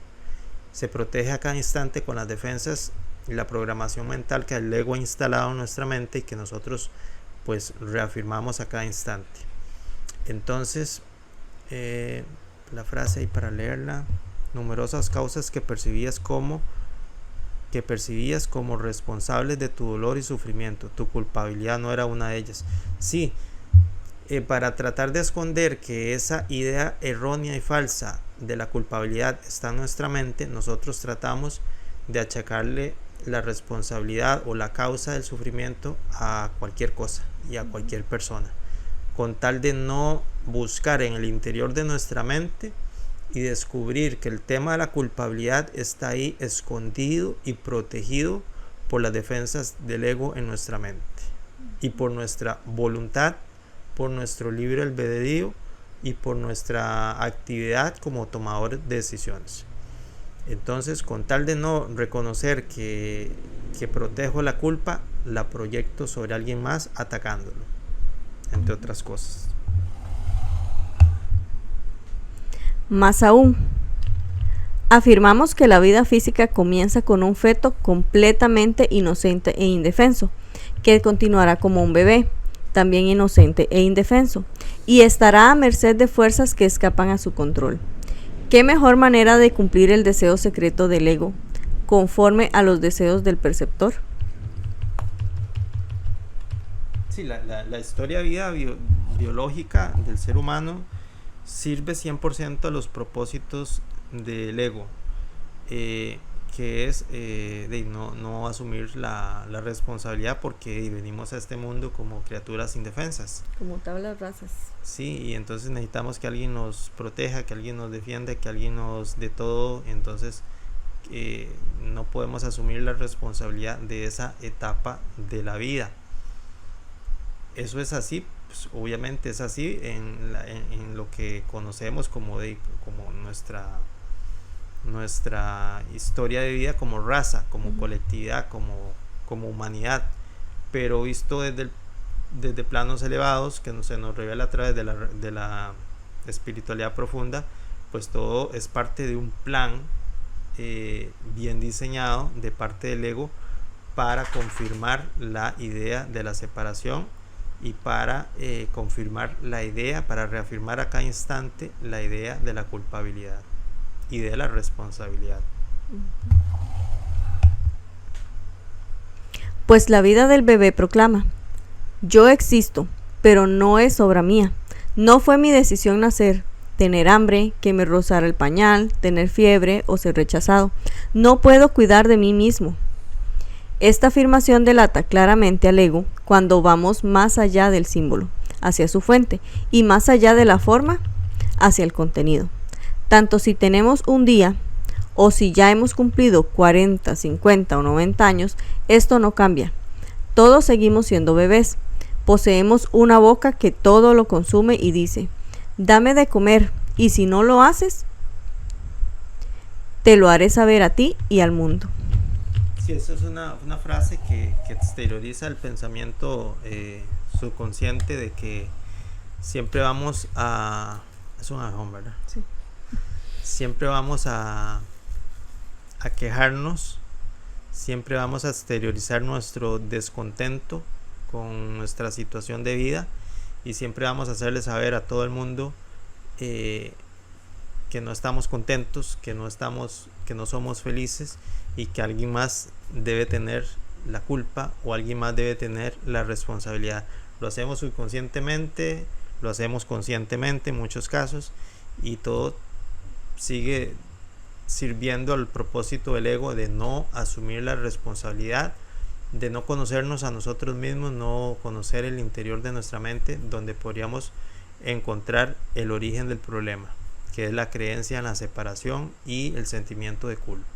Se protege a cada instante con las defensas y la programación mental que el ego ha instalado en nuestra mente y que nosotros pues reafirmamos a cada instante. Entonces la frase ahí para leerla: numerosas causas que percibías como responsables de tu dolor y sufrimiento, tu culpabilidad no era una de ellas. Sí, para tratar de esconder que esa idea errónea y falsa de la culpabilidad está en nuestra mente, nosotros tratamos de achacarle la responsabilidad o la causa del sufrimiento a cualquier cosa y a cualquier persona, con tal de no buscar en el interior de nuestra mente y descubrir que el tema de la culpabilidad está ahí escondido y protegido por las defensas del ego en nuestra mente y por nuestra voluntad, por nuestro libre albedrío y por nuestra actividad como tomadores de decisiones. Entonces, con tal de no reconocer que protejo la culpa, la proyecto sobre alguien más atacándolo, entre otras cosas. Más aún, afirmamos que la vida física comienza con un feto completamente inocente e indefenso, que continuará como un bebé, también inocente e indefenso, y estará a merced de fuerzas que escapan a su control. ¿Qué mejor manera de cumplir el deseo secreto del ego, conforme a los deseos del perceptor? Sí, la historia de vida biológica del ser humano sirve 100% a los propósitos del ego, que es no asumir la responsabilidad, porque venimos a este mundo como criaturas indefensas. Como tablas rasas. Sí, y entonces necesitamos que alguien nos proteja, que alguien nos defienda, que alguien nos dé todo. Entonces no podemos asumir la responsabilidad de esa etapa de la vida. Eso es así, pues, obviamente es así en lo que conocemos como nuestra historia de vida como raza, como colectividad, como humanidad, pero visto desde planos elevados que se nos revela a través de la espiritualidad profunda, pues todo es parte de un plan bien diseñado de parte del ego para confirmar la idea de la separación y para confirmar la idea, para reafirmar a cada instante la idea de la culpabilidad y de la responsabilidad. Pues la vida del bebé proclama: yo existo, pero no es obra mía. No fue mi decisión nacer, tener hambre, que me rozara el pañal, tener fiebre o ser rechazado. No puedo cuidar de mí mismo. Esta afirmación delata claramente al ego cuando vamos más allá del símbolo, hacia su fuente, y más allá de la forma, hacia el contenido. Tanto si tenemos un día o si ya hemos cumplido 40, 50 o 90 años, esto no cambia. Todos seguimos siendo bebés. Poseemos una boca que todo lo consume y dice: dame de comer, y si no lo haces, te lo haré saber a ti y al mundo. Sí, eso es una frase que exterioriza el pensamiento subconsciente de que siempre vamos a... Es un ajón, ¿verdad? Sí. Siempre vamos a quejarnos, siempre vamos a exteriorizar nuestro descontento con nuestra situación de vida, y siempre vamos a hacerle saber a todo el mundo que no estamos contentos, que no somos felices, y que alguien más debe tener la culpa o alguien más debe tener la responsabilidad. Lo hacemos subconscientemente, lo hacemos conscientemente en muchos casos, y todo sigue sirviendo al propósito del ego de no asumir la responsabilidad, de no conocernos a nosotros mismos, no conocer el interior de nuestra mente, donde podríamos encontrar el origen del problema, que es la creencia en la separación y el sentimiento de culpa.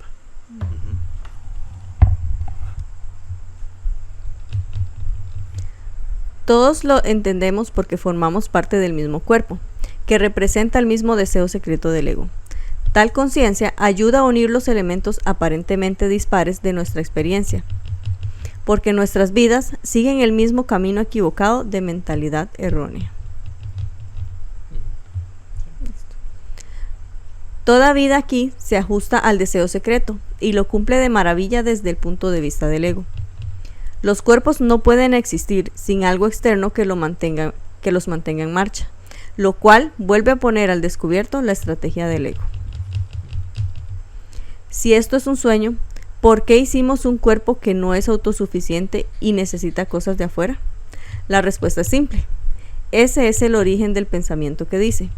Todos lo entendemos porque formamos parte del mismo cuerpo, que representa el mismo deseo secreto del ego. Tal conciencia ayuda a unir los elementos aparentemente dispares de nuestra experiencia, porque nuestras vidas siguen el mismo camino equivocado de mentalidad errónea. Toda vida aquí se ajusta al deseo secreto y lo cumple de maravilla desde el punto de vista del ego. Los cuerpos no pueden existir sin algo externo que los mantenga en marcha, lo cual vuelve a poner al descubierto la estrategia del ego. Si esto es un sueño, ¿por qué hicimos un cuerpo que no es autosuficiente y necesita cosas de afuera? La respuesta es simple. Ese es el origen del pensamiento que dice: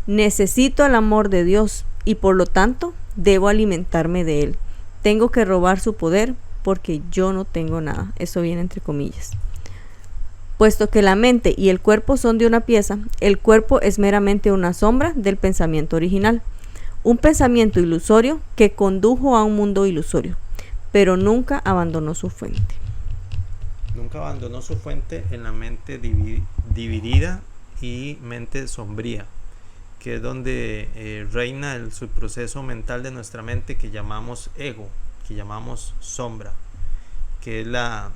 necesito el amor de Dios y por lo tanto debo alimentarme de él. Tengo que robar su poder porque yo no tengo nada. Eso viene entre comillas. Puesto que la mente y el cuerpo son de una pieza, el cuerpo es meramente una sombra del pensamiento original. Un pensamiento ilusorio que condujo a un mundo ilusorio, pero nunca abandonó su fuente. Nunca abandonó su fuente en la mente dividida y mente sombría. que es donde reina el subproceso mental de nuestra mente que llamamos ego, que llamamos sombra, que es la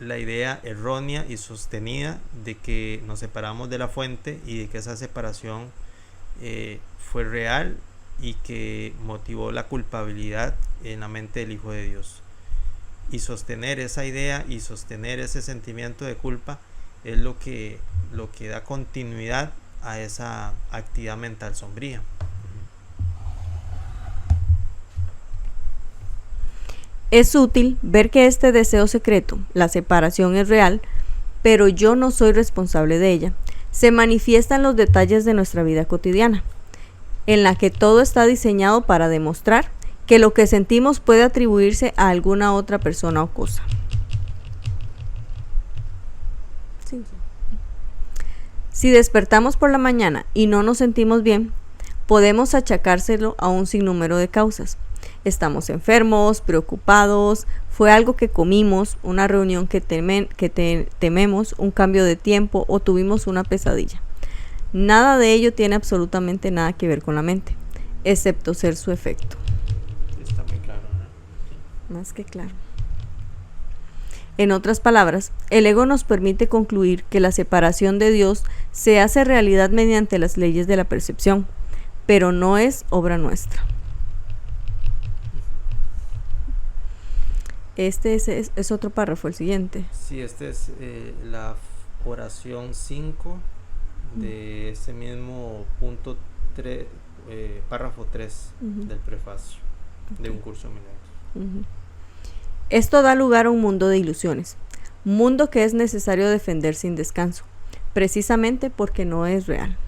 idea errónea y sostenida de que nos separamos de la fuente y de que esa separación fue real y que motivó la culpabilidad en la mente del Hijo de Dios. Y sostener esa idea y sostener ese sentimiento de culpa es lo que da continuidad a esa actividad mental sombría. Es útil ver que este deseo secreto, la separación, es real, pero yo no soy responsable de ella. Se manifiesta en los detalles de nuestra vida cotidiana, en la que todo está diseñado para demostrar que lo que sentimos puede atribuirse a alguna otra persona o cosa. Sí. Si despertamos por la mañana y no nos sentimos bien, podemos achacárselo a un sinnúmero de causas. Estamos enfermos, preocupados, fue algo que comimos, una reunión que tememos, un cambio de tiempo o tuvimos una pesadilla. Nada de ello tiene absolutamente nada que ver con la mente, excepto ser su efecto. Está muy claro, ¿no? Más que claro. En otras palabras, el ego nos permite concluir que la separación de Dios se hace realidad mediante las leyes de la percepción, pero no es obra nuestra. Este es otro párrafo, el siguiente. Sí, este es la oración 5 de ese mismo punto 3, párrafo 3 del prefacio de Un Curso de Milagros. Esto da lugar a un mundo de ilusiones, mundo que es necesario defender sin descanso, precisamente porque no es real.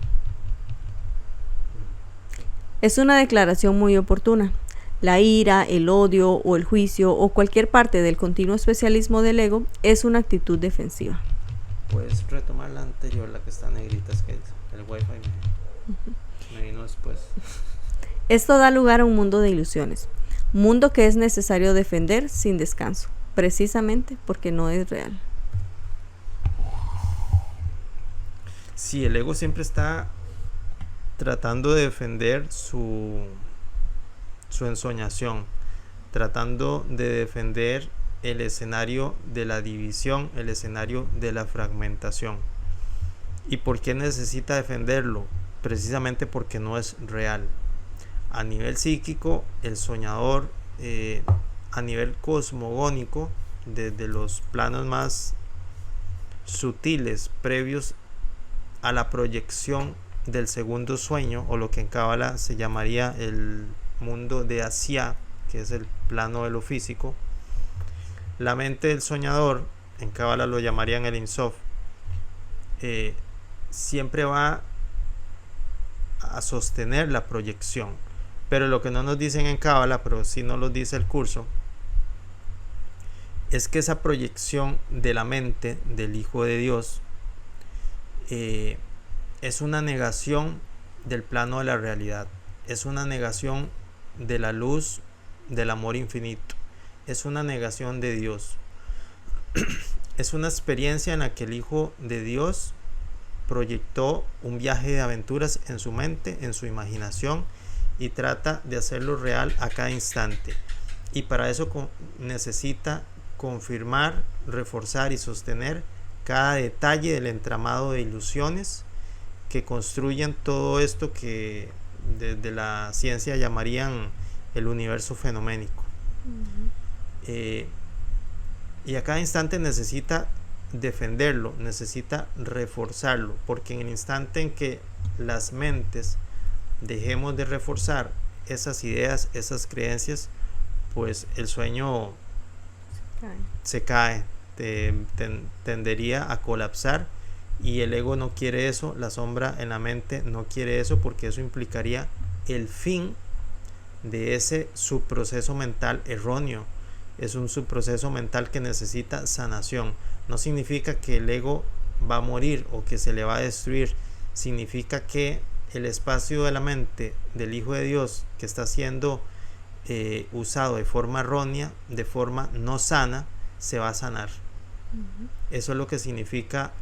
Es una declaración muy oportuna. La ira, el odio o el juicio o cualquier parte del continuo especialismo del ego es una actitud defensiva. Puedes retomar la anterior, la que está negrita, es que el wifi me vino después. Esto da lugar a un mundo de ilusiones, mundo que es necesario defender sin descanso, precisamente porque no es real. Sí, el ego siempre está tratando de defender su ensoñación, tratando de defender el escenario de la división, el escenario de la fragmentación. ¿Y por qué necesita defenderlo? Precisamente porque no es real. A nivel psíquico, el soñador, a nivel cosmogónico, desde los planos más sutiles previos a la proyección del segundo sueño, o lo que en Cábala se llamaría el mundo de Asia, que es el plano de lo físico, la mente del soñador, en Cábala lo llamarían el Insof, siempre va a sostener la proyección. Pero lo que no nos dicen en Cábala, pero sí nos lo dice el curso, es que esa proyección de la mente del Hijo de Dios es una negación del plano de la realidad, es una negación de la luz del amor infinito, es una negación de Dios. Es una experiencia en la que el Hijo de Dios proyectó un viaje de aventuras en su mente, en su imaginación, y trata de hacerlo real a cada instante. Y para eso necesita confirmar, reforzar y sostener cada detalle del entramado de ilusiones que construyen todo esto que desde la ciencia llamarían el universo fenoménico. Y a cada instante necesita defenderlo, necesita reforzarlo, porque en el instante en que las mentes dejemos de reforzar esas ideas, esas creencias, pues el sueño se cae, tendería a colapsar, y el ego no quiere eso, la sombra en la mente no quiere eso, porque eso implicaría el fin de ese subproceso mental erróneo. Es un subproceso mental que necesita sanación. No significa que el ego va a morir o que se le va a destruir, significa que el espacio de la mente del Hijo de Dios que está siendo usado de forma errónea, de forma no sana, se va a sanar. Eso es lo que significa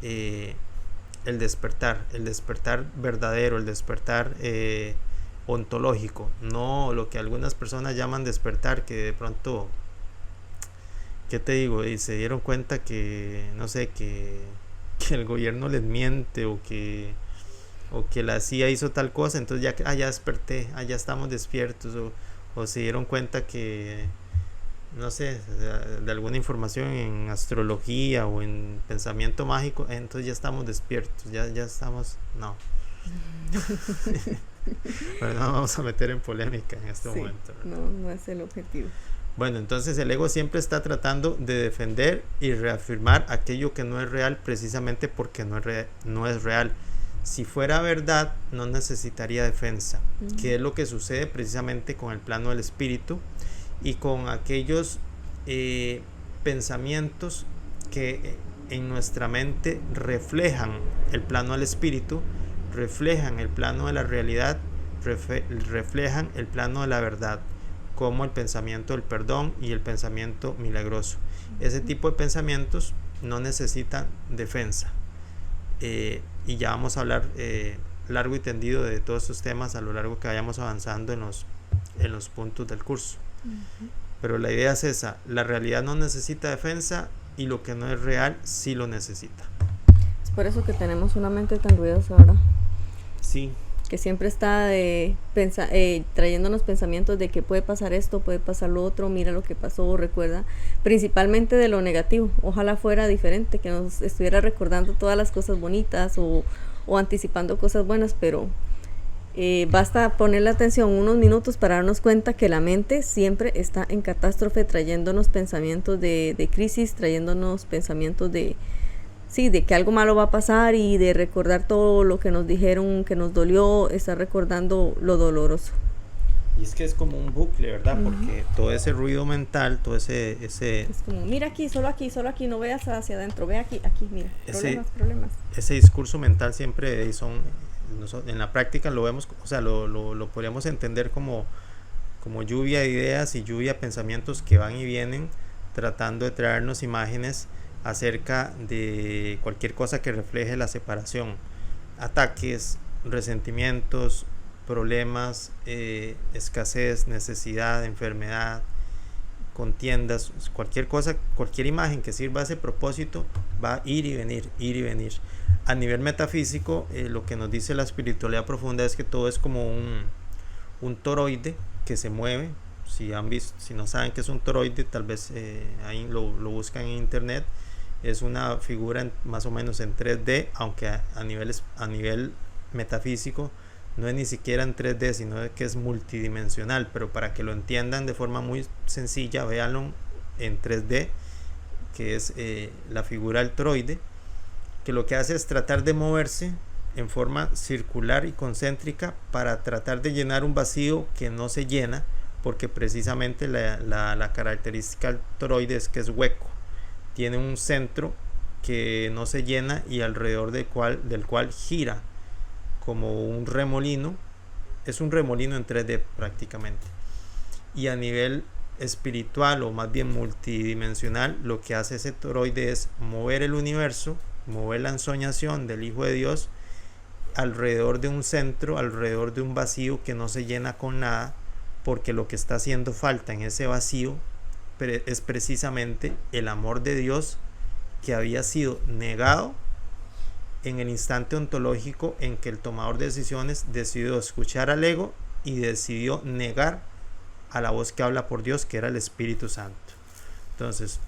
el despertar verdadero, el despertar ontológico, no lo que algunas personas llaman despertar, que de pronto, ¿qué te digo? Y se dieron cuenta que, no sé, que el gobierno les miente o que la CIA hizo tal cosa, entonces ya desperté, ya estamos despiertos, o se dieron cuenta que, no sé, de alguna información en astrología o en pensamiento mágico, entonces ya estamos despiertos, ya estamos, no. Pero no vamos a meter en polémica en este momento, ¿verdad? No es el objetivo. Bueno, entonces el ego siempre está tratando de defender y reafirmar aquello que no es real, precisamente porque no es real. Si fuera verdad, no necesitaría defensa, que es lo que sucede precisamente con el plano del espíritu y con aquellos pensamientos que en nuestra mente reflejan el plano del espíritu, reflejan el plano de la realidad, reflejan el plano de la verdad, como el pensamiento del perdón y el pensamiento milagroso. Ese tipo de pensamientos no necesitan defensa. Y ya vamos a hablar largo y tendido de todos estos temas a lo largo que vayamos avanzando en los puntos del curso. Pero la idea es esa: la realidad no necesita defensa y lo que no es real sí lo necesita. Es por eso que tenemos una mente tan ruidosa ahora. Sí. Que siempre está trayéndonos pensamientos de que puede pasar esto, puede pasar lo otro, mira lo que pasó, recuerda, principalmente de lo negativo. Ojalá fuera diferente, que nos estuviera recordando todas las cosas bonitas o anticipando cosas buenas, pero basta ponerle atención unos minutos para darnos cuenta que la mente siempre está en catástrofe, trayéndonos pensamientos de crisis, trayéndonos pensamientos de que algo malo va a pasar, y de recordar todo lo que nos dijeron que nos dolió, estar recordando lo doloroso. Y es que es como un bucle, ¿verdad? Porque todo ese ruido mental, todo ese... Es como, mira aquí, solo aquí, no veas hacia adentro, ve aquí, mira, problemas. Ese discurso mental siempre en la práctica lo vemos, o sea, lo podríamos entender como lluvia de ideas y lluvia de pensamientos que van y vienen, tratando de traernos imágenes acerca de cualquier cosa que refleje la separación, ataques, resentimientos, problemas, escasez, necesidad, enfermedad, contiendas, cualquier cosa, cualquier imagen que sirva a ese propósito va a ir y venir. A nivel metafísico, lo que nos dice la espiritualidad profunda es que todo es como un toroide que se mueve. Si no saben qué es un toroide, tal vez ahí lo buscan en internet. Es una figura más o menos en 3D, aunque a nivel metafísico no es ni siquiera en 3D, sino que es multidimensional. Pero para que lo entiendan de forma muy sencilla, véanlo en 3D, que es la figura del toroide, que lo que hace es tratar de moverse en forma circular y concéntrica para tratar de llenar un vacío que no se llena, porque precisamente la característica del toroide es que es hueco, tiene un centro que no se llena y alrededor del cual gira como un remolino. Es un remolino en 3D prácticamente. Y a nivel espiritual, o más bien multidimensional, lo que hace ese toroide es mover el universo, mover la ensoñación del Hijo de Dios alrededor de un centro, alrededor de un vacío que no se llena con nada, porque lo que está haciendo falta en ese vacío es precisamente el amor de Dios, que había sido negado en el instante ontológico en que el tomador de decisiones decidió escuchar al ego y decidió negar a la voz que habla por Dios, que era el Espíritu Santo. Entonces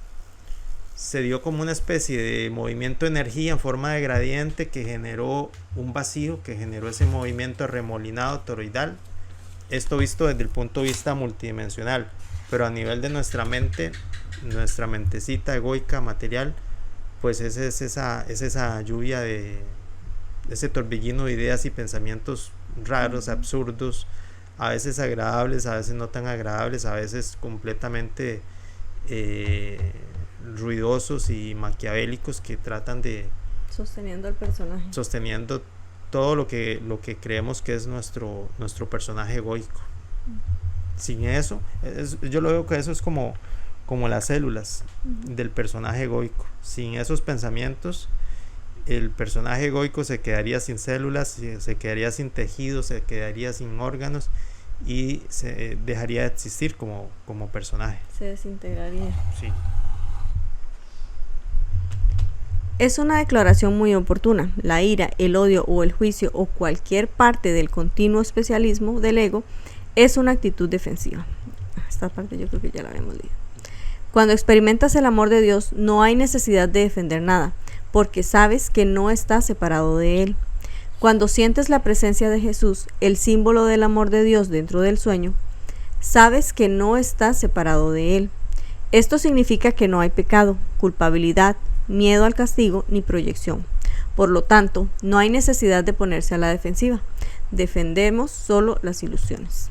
se dio como una especie de movimiento de energía en forma de gradiente que generó un vacío, que generó ese movimiento remolinado toroidal. Esto visto desde el punto de vista multidimensional, pero a nivel de nuestra mente, nuestra mentecita egoica, material, pues es esa lluvia de ese torbellino de ideas y pensamientos raros, absurdos, a veces agradables, a veces no tan agradables, a veces completamente ruidosos y maquiavélicos, que tratan de sosteniendo al personaje, sosteniendo todo lo que creemos que es nuestro personaje egoico. Sin eso, yo lo veo que eso es como las células del personaje egoico. Sin esos pensamientos el personaje egoico se quedaría sin células, se quedaría sin tejidos, se quedaría sin órganos y se dejaría de existir como personaje. Se desintegraría. Sí. Es una declaración muy oportuna. La ira, el odio o el juicio o cualquier parte del continuo especialismo del ego es una actitud defensiva. Esta parte yo creo que ya la habíamos leído. Cuando experimentas el amor de Dios, no hay necesidad de defender nada, porque sabes que no estás separado de Él. Cuando sientes la presencia de Jesús, el símbolo del amor de Dios dentro del sueño, sabes que no estás separado de Él. Esto significa que no hay pecado, culpabilidad, miedo al castigo ni proyección. Por lo tanto, no hay necesidad de ponerse a la defensiva. Defendemos solo las ilusiones.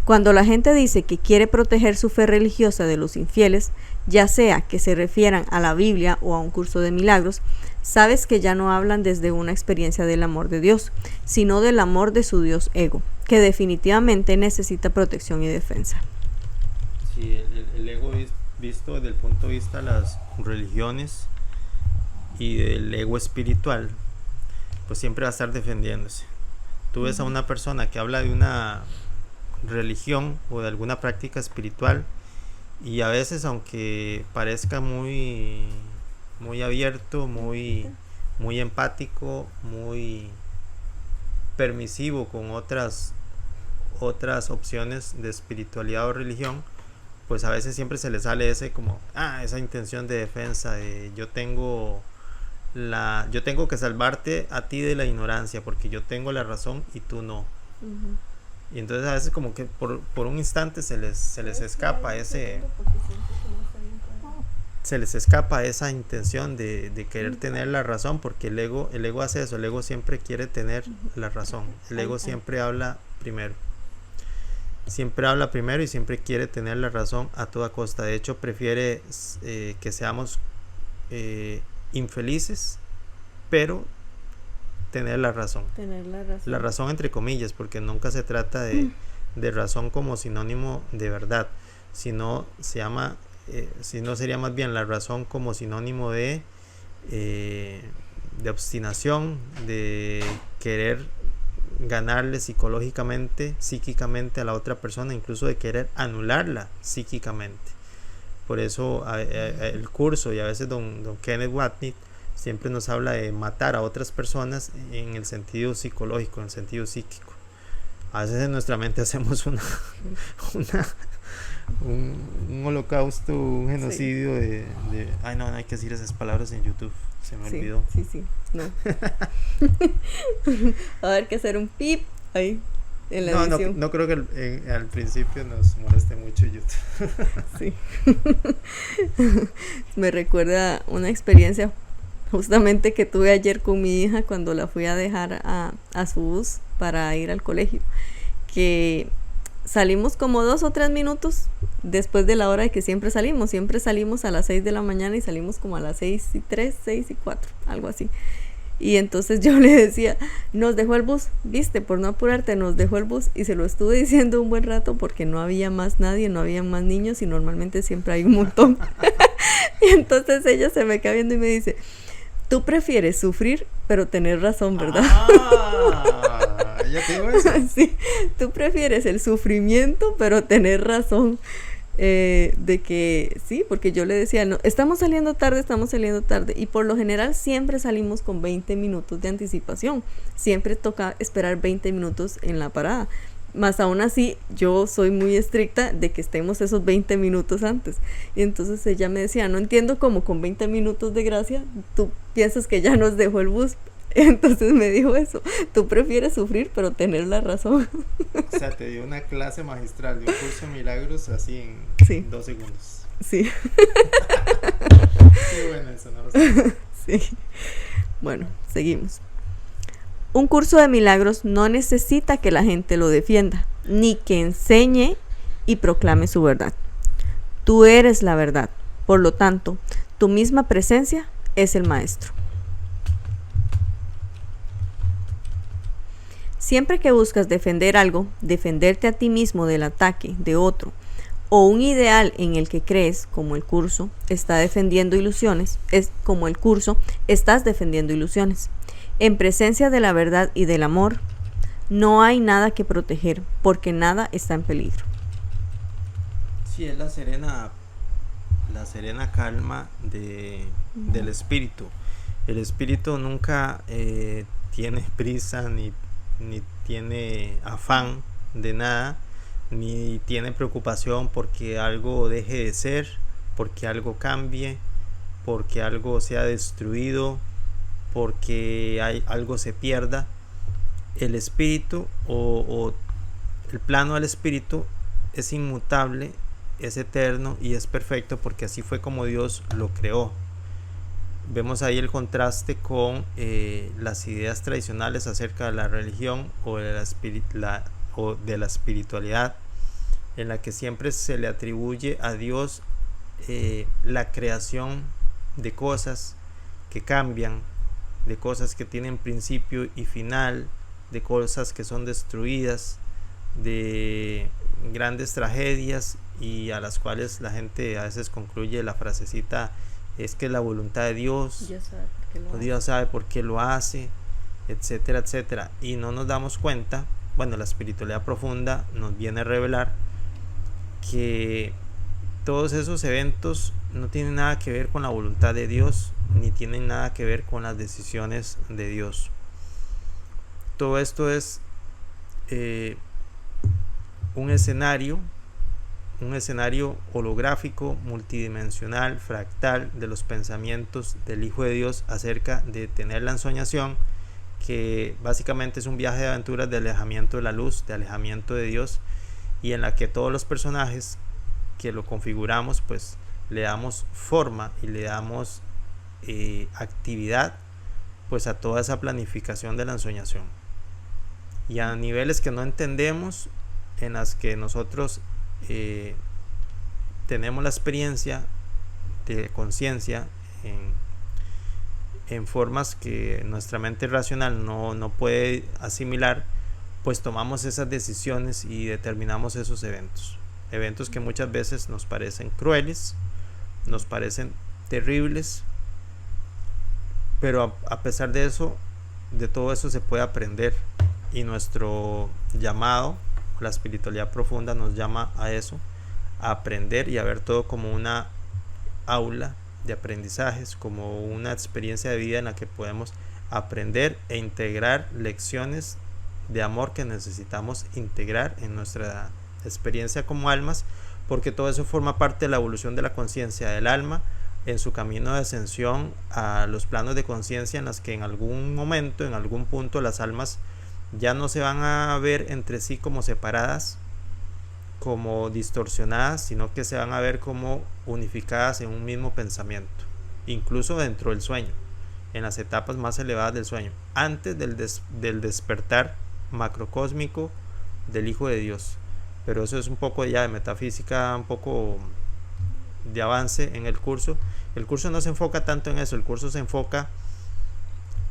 Cuando la gente dice que quiere proteger su fe religiosa de los infieles, ya sea que se refieran a la Biblia o a un curso de milagros, sabes que ya no hablan desde una experiencia del amor de Dios, sino del amor de su Dios ego, que definitivamente necesita protección y defensa. Sí, el ego es visto desde el punto de vista de las religiones y del ego espiritual, pues siempre va a estar defendiéndose. Tú ves a una persona que habla de una religión o de alguna práctica espiritual y a veces, aunque parezca muy abierto, muy empático, muy permisivo con otras opciones de espiritualidad o religión, pues a veces siempre se le sale ese como esa intención de defensa de yo tengo que salvarte a ti de la ignorancia porque yo tengo la razón y tú no. Y entonces a veces como que por un instante se les escapa esa intención de querer tener la razón, porque el ego hace eso. El ego siempre quiere tener la razón. El ego siempre habla primero y siempre quiere tener la razón a toda costa. De hecho, prefiere que seamos infelices, pero tener la razón. La razón entre comillas, porque nunca se trata de razón como sinónimo de verdad, sino sería más bien la razón como sinónimo de obstinación, de querer ganarle psíquicamente a la otra persona, incluso de querer anularla psíquicamente. Por eso el curso y a veces don Kenneth Wapnick siempre nos habla de matar a otras personas en el sentido psicológico, en el sentido psíquico. A veces en nuestra mente hacemos un holocausto, un genocidio de no hay que decir esas palabras en YouTube, se me olvidó. No. A ver, que hacer un pip ahí en la edición. No creo que al principio nos moleste mucho YouTube. Sí. Me recuerda una experiencia justamente que tuve ayer con mi hija cuando la fui a dejar a su bus para ir al colegio, que salimos como 2 o 3 minutos después de la hora de que siempre salimos a las 6 de la mañana y salimos como a las 6:03, 6:04, algo así. Y entonces yo le decía, nos dejó el bus, viste, por no apurarte, nos dejó el bus, y se lo estuve diciendo un buen rato porque no había más nadie, no había más niños y normalmente siempre hay un montón. Y entonces ella se me queda viendo y me dice, tú prefieres sufrir pero tener razón, ¿verdad? ¿Ya te digo eso? Sí, tú prefieres el sufrimiento pero tener razón. De que sí, porque yo le decía, no, estamos saliendo tarde, y por lo general siempre salimos con 20 minutos de anticipación, siempre toca esperar 20 minutos en la parada, más aún así yo soy muy estricta de que estemos esos 20 minutos antes. Y entonces ella me decía, no entiendo cómo con 20 minutos de gracia tú piensas que ya nos dejó el bus. Entonces me dijo eso, tú prefieres sufrir pero tener la razón. O sea, te dio una clase magistral de un curso de milagros así en 2 segundos. Sí. Qué bueno eso, no lo sé. Sí. Bueno, seguimos. Un curso de milagros no necesita que la gente lo defienda, ni que enseñe y proclame su verdad. Tú eres la verdad, por lo tanto, tu misma presencia es el maestro. Siempre que buscas defender algo, defenderte a ti mismo del ataque de otro, o un ideal en el que crees, como el curso, estás defendiendo ilusiones. En presencia de la verdad y del amor, no hay nada que proteger, porque nada está en peligro. Sí, es la serena calma del espíritu. El espíritu nunca tiene prisa ni tiene afán de nada, ni tiene preocupación porque algo deje de ser, porque algo cambie, porque algo sea destruido, porque algo se pierda. El espíritu o el plano del espíritu es inmutable, es eterno y es perfecto, porque así fue como Dios lo creó. Vemos ahí el contraste con las ideas tradicionales acerca de la religión o de la espiritualidad, en la que siempre se le atribuye a Dios la creación de cosas que cambian, de cosas que tienen principio y final, de cosas que son destruidas, de grandes tragedias, y a las cuales la gente a veces concluye la frasecita: es que la voluntad de Dios, Dios sabe por qué lo hace, etcétera, etcétera. Y no nos damos cuenta, bueno, la espiritualidad profunda nos viene a revelar que todos esos eventos no tienen nada que ver con la voluntad de Dios, ni tienen nada que ver con las decisiones de Dios. Todo esto es un escenario holográfico, multidimensional, fractal de los pensamientos del Hijo de Dios acerca de tener la ensoñación, que básicamente es un viaje de aventuras de alejamiento de la luz, de alejamiento de Dios, y en la que todos los personajes que lo configuramos, pues le damos forma y le damos actividad, pues a toda esa planificación de la ensoñación, y a niveles que no entendemos, en las que nosotros tenemos la experiencia de conciencia en formas que nuestra mente racional no puede asimilar, pues tomamos esas decisiones y determinamos esos eventos que muchas veces nos parecen crueles, nos parecen terribles, pero a pesar de eso, de todo eso se puede aprender, y nuestro llamado, la espiritualidad profunda, nos llama a eso, a aprender y a ver todo como una aula de aprendizajes, como una experiencia de vida en la que podemos aprender e integrar lecciones de amor que necesitamos integrar en nuestra experiencia como almas, porque todo eso forma parte de la evolución de la conciencia del alma en su camino de ascensión a los planos de conciencia, en las que en algún momento, en algún punto, las almas ya no se van a ver entre sí como separadas, como distorsionadas, sino que se van a ver como unificadas en un mismo pensamiento, incluso dentro del sueño, en las etapas más elevadas del sueño, antes del despertar macrocósmico del Hijo de Dios. Pero eso es un poco ya de metafísica, un poco de avance en el curso. El curso no se enfoca tanto en eso, el curso se enfoca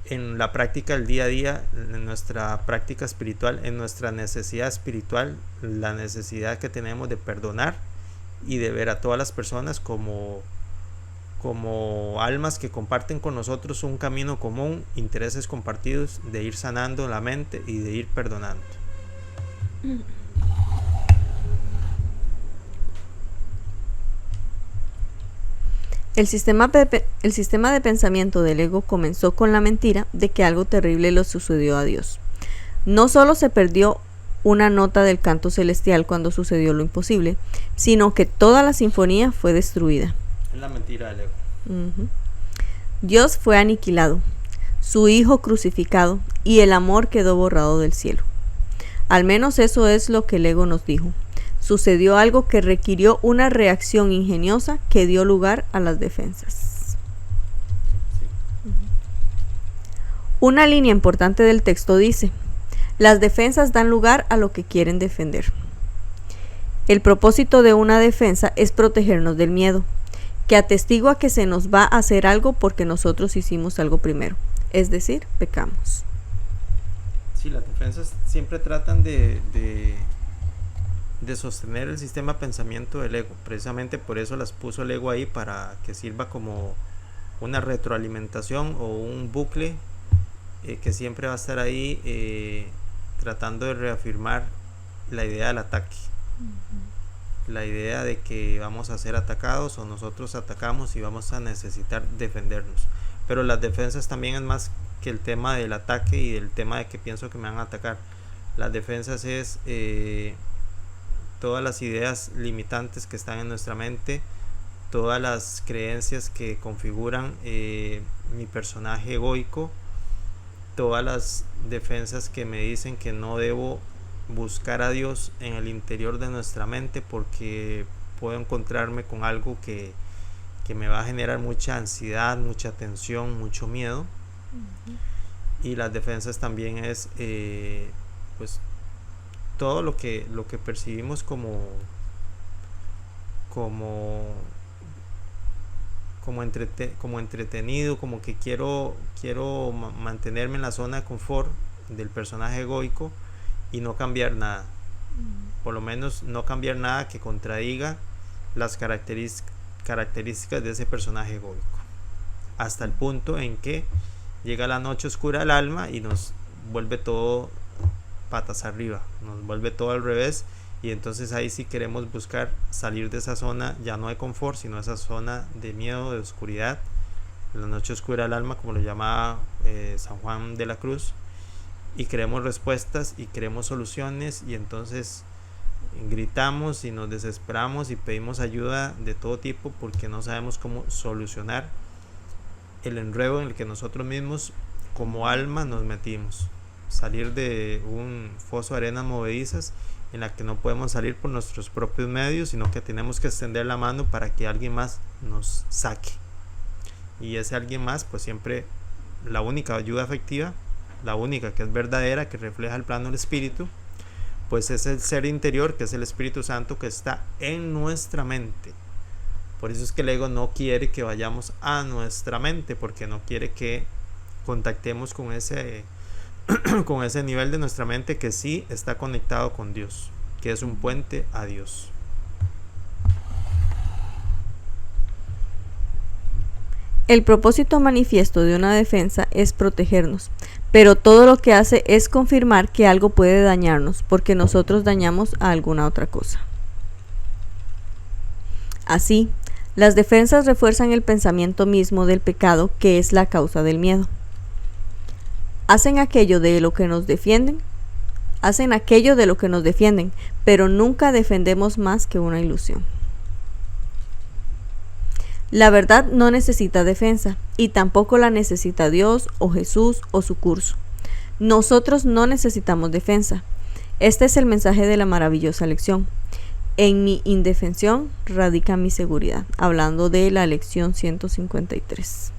en la práctica del día a día, en nuestra práctica espiritual, en nuestra necesidad espiritual, la necesidad que tenemos de perdonar y de ver a todas las personas como almas que comparten con nosotros un camino común, intereses compartidos, de ir sanando la mente y de ir perdonando. El sistema de pensamiento del ego comenzó con la mentira de que algo terrible le sucedió a Dios. No solo se perdió una nota del canto celestial cuando sucedió lo imposible, sino que toda la sinfonía fue destruida. Es la mentira del ego. Dios fue aniquilado, su Hijo crucificado, y el amor quedó borrado del cielo. Al menos eso es lo que el ego nos dijo. Sucedió algo que requirió una reacción ingeniosa que dio lugar a las defensas. Una línea importante del texto dice: las defensas dan lugar a lo que quieren defender. El propósito de una defensa es protegernos del miedo, que atestigua que se nos va a hacer algo porque nosotros hicimos algo primero, es decir, pecamos. Sí, las defensas siempre tratan de de sostener el sistema de pensamiento del ego. Precisamente por eso las puso el ego ahí, para que sirva como una retroalimentación o un bucle que siempre va a estar ahí tratando de reafirmar la idea del ataque. La idea de que vamos a ser atacados o nosotros atacamos y vamos a necesitar defendernos. Pero las defensas también es más que el tema del ataque y del tema de que pienso que me van a atacar. Las defensas es todas las ideas limitantes que están en nuestra mente, todas las creencias que configuran mi personaje egoico, todas las defensas que me dicen que no debo buscar a Dios en el interior de nuestra mente porque puedo encontrarme con algo que me va a generar mucha ansiedad, mucha tensión, mucho miedo. Y las defensas también es pues todo lo que percibimos como entretenido, como que quiero mantenerme en la zona de confort del personaje egoico y no cambiar nada. Por lo menos no cambiar nada que contradiga las características de ese personaje egoico, hasta el punto en que llega la noche oscura del alma y nos vuelve todo patas arriba, nos vuelve todo al revés, y entonces ahí sí queremos buscar salir de esa zona ya no de confort, sino esa zona de miedo, de oscuridad, la noche oscura del alma, como lo llamaba San Juan de la Cruz, y queremos respuestas y queremos soluciones, y entonces gritamos y nos desesperamos y pedimos ayuda de todo tipo porque no sabemos cómo solucionar el enredo en el que nosotros mismos como alma nos metimos. Salir de un foso de arenas movedizas en la que no podemos salir por nuestros propios medios, sino que tenemos que extender la mano para que alguien más nos saque. Y ese alguien más, pues siempre la única ayuda efectiva, la única que es verdadera, que refleja el plano del espíritu, pues es el ser interior, que es el Espíritu Santo que está en nuestra mente. Por eso es que el ego no quiere que vayamos a nuestra mente, porque no quiere que contactemos con ese nivel de nuestra mente que sí está conectado con Dios, que es un puente a Dios. El propósito manifiesto de una defensa es protegernos, pero todo lo que hace es confirmar que algo puede dañarnos, porque nosotros dañamos a alguna otra cosa. Así, las defensas refuerzan el pensamiento mismo del pecado, que es la causa del miedo. Hacen aquello de lo que nos defienden, pero nunca defendemos más que una ilusión. La verdad no necesita defensa, y tampoco la necesita Dios o Jesús o su curso. Nosotros no necesitamos defensa. Este es el mensaje de la maravillosa lección. En mi indefensión radica mi seguridad. Hablando de la lección 153.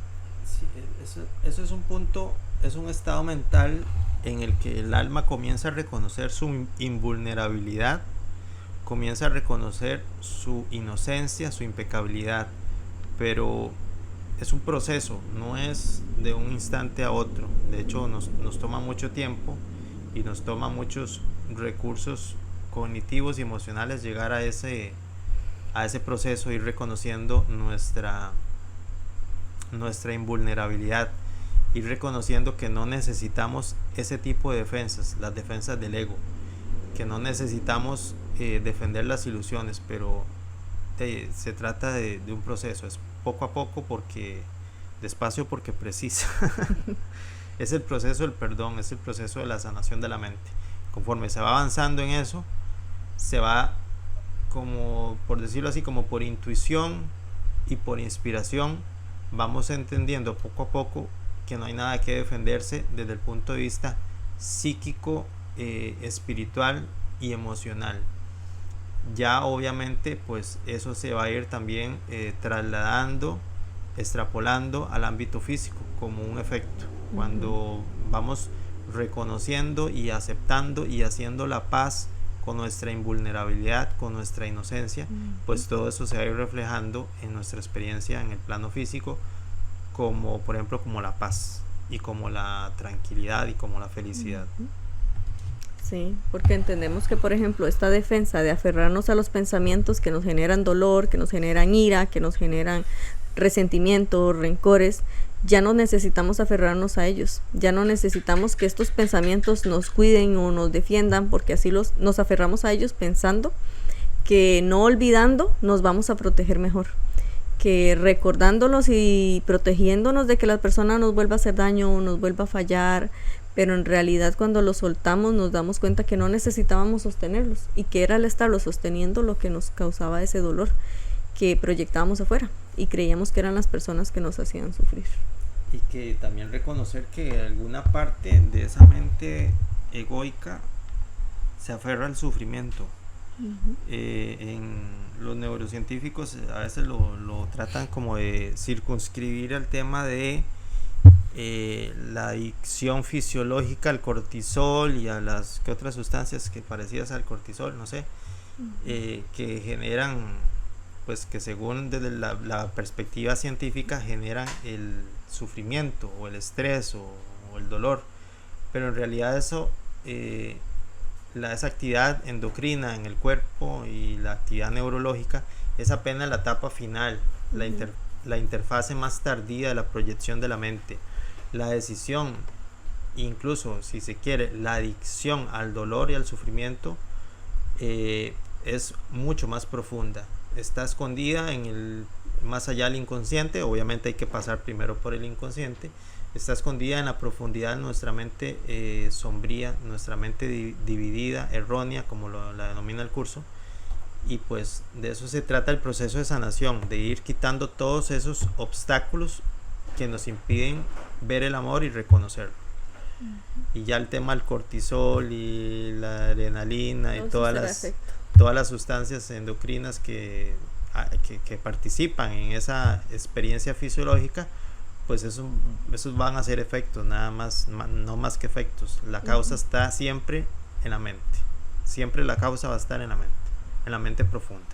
Sí, eso es un punto, es un estado mental en el que el alma comienza a reconocer su invulnerabilidad, comienza a reconocer su inocencia, su impecabilidad. Pero es un proceso, no es de un instante a otro. De hecho nos toma mucho tiempo y nos toma muchos recursos cognitivos y emocionales llegar a ese proceso, ir reconociendo nuestra invulnerabilidad, ir reconociendo que no necesitamos ese tipo de defensas, las defensas del ego, que no necesitamos defender las ilusiones, pero se trata de un proceso, es poco a poco, porque despacio porque precisa. Es el proceso del perdón, es el proceso de la sanación de la mente. Conforme se va avanzando en eso, se va, como por decirlo así, como por intuición y por inspiración, vamos entendiendo poco a poco que no hay nada que defenderse desde el punto de vista psíquico, espiritual y emocional. Ya obviamente pues eso se va a ir también trasladando, extrapolando al ámbito físico como un efecto. Cuando vamos reconociendo y aceptando y haciendo la paz con nuestra invulnerabilidad, con nuestra inocencia, pues todo eso se va a ir reflejando en nuestra experiencia en el plano físico, como por ejemplo como la paz y como la tranquilidad y como la felicidad. Sí, porque entendemos que, por ejemplo, esta defensa de aferrarnos a los pensamientos que nos generan dolor, que nos generan ira, que nos generan resentimiento, rencores, ya no necesitamos aferrarnos a ellos, ya no necesitamos que estos pensamientos nos cuiden o nos defiendan, porque así nos aferramos a ellos pensando que no olvidando nos vamos a proteger mejor, que recordándolos y protegiéndonos de que la persona nos vuelva a hacer daño o nos vuelva a fallar, pero en realidad cuando los soltamos nos damos cuenta que no necesitábamos sostenerlos y que era el estarlos sosteniendo lo que nos causaba ese dolor que proyectábamos afuera y creíamos que eran las personas que nos hacían sufrir. Y que también reconocer que alguna parte de esa mente egoica se aferra al sufrimiento. En los neurocientíficos a veces lo tratan como de circunscribir al tema de la adicción fisiológica al cortisol y a las que otras sustancias que parecidas al cortisol, no sé, que generan, pues que según desde la perspectiva científica generan el sufrimiento o el estrés o el dolor, pero en realidad eso esa actividad endocrina en el cuerpo y la actividad neurológica es apenas la etapa final, la interfase más tardía de la proyección de la mente. La decisión, incluso si se quiere, la adicción al dolor y al sufrimiento es mucho más profunda. Está escondida más allá del inconsciente. Obviamente hay que pasar primero por el inconsciente. Está escondida en la profundidad de nuestra mente sombría, nuestra mente dividida, errónea, como la denomina el curso. Y pues de eso se trata el proceso de sanación, de ir quitando todos esos obstáculos que nos impiden ver el amor y reconocerlo. Y ya el tema del cortisol y la adrenalina y todas las sustancias endocrinas que participan en esa experiencia fisiológica, pues esos van a ser efectos, nada más, no más que efectos. La causa está siempre en la mente. Siempre la causa va a estar en la mente profunda.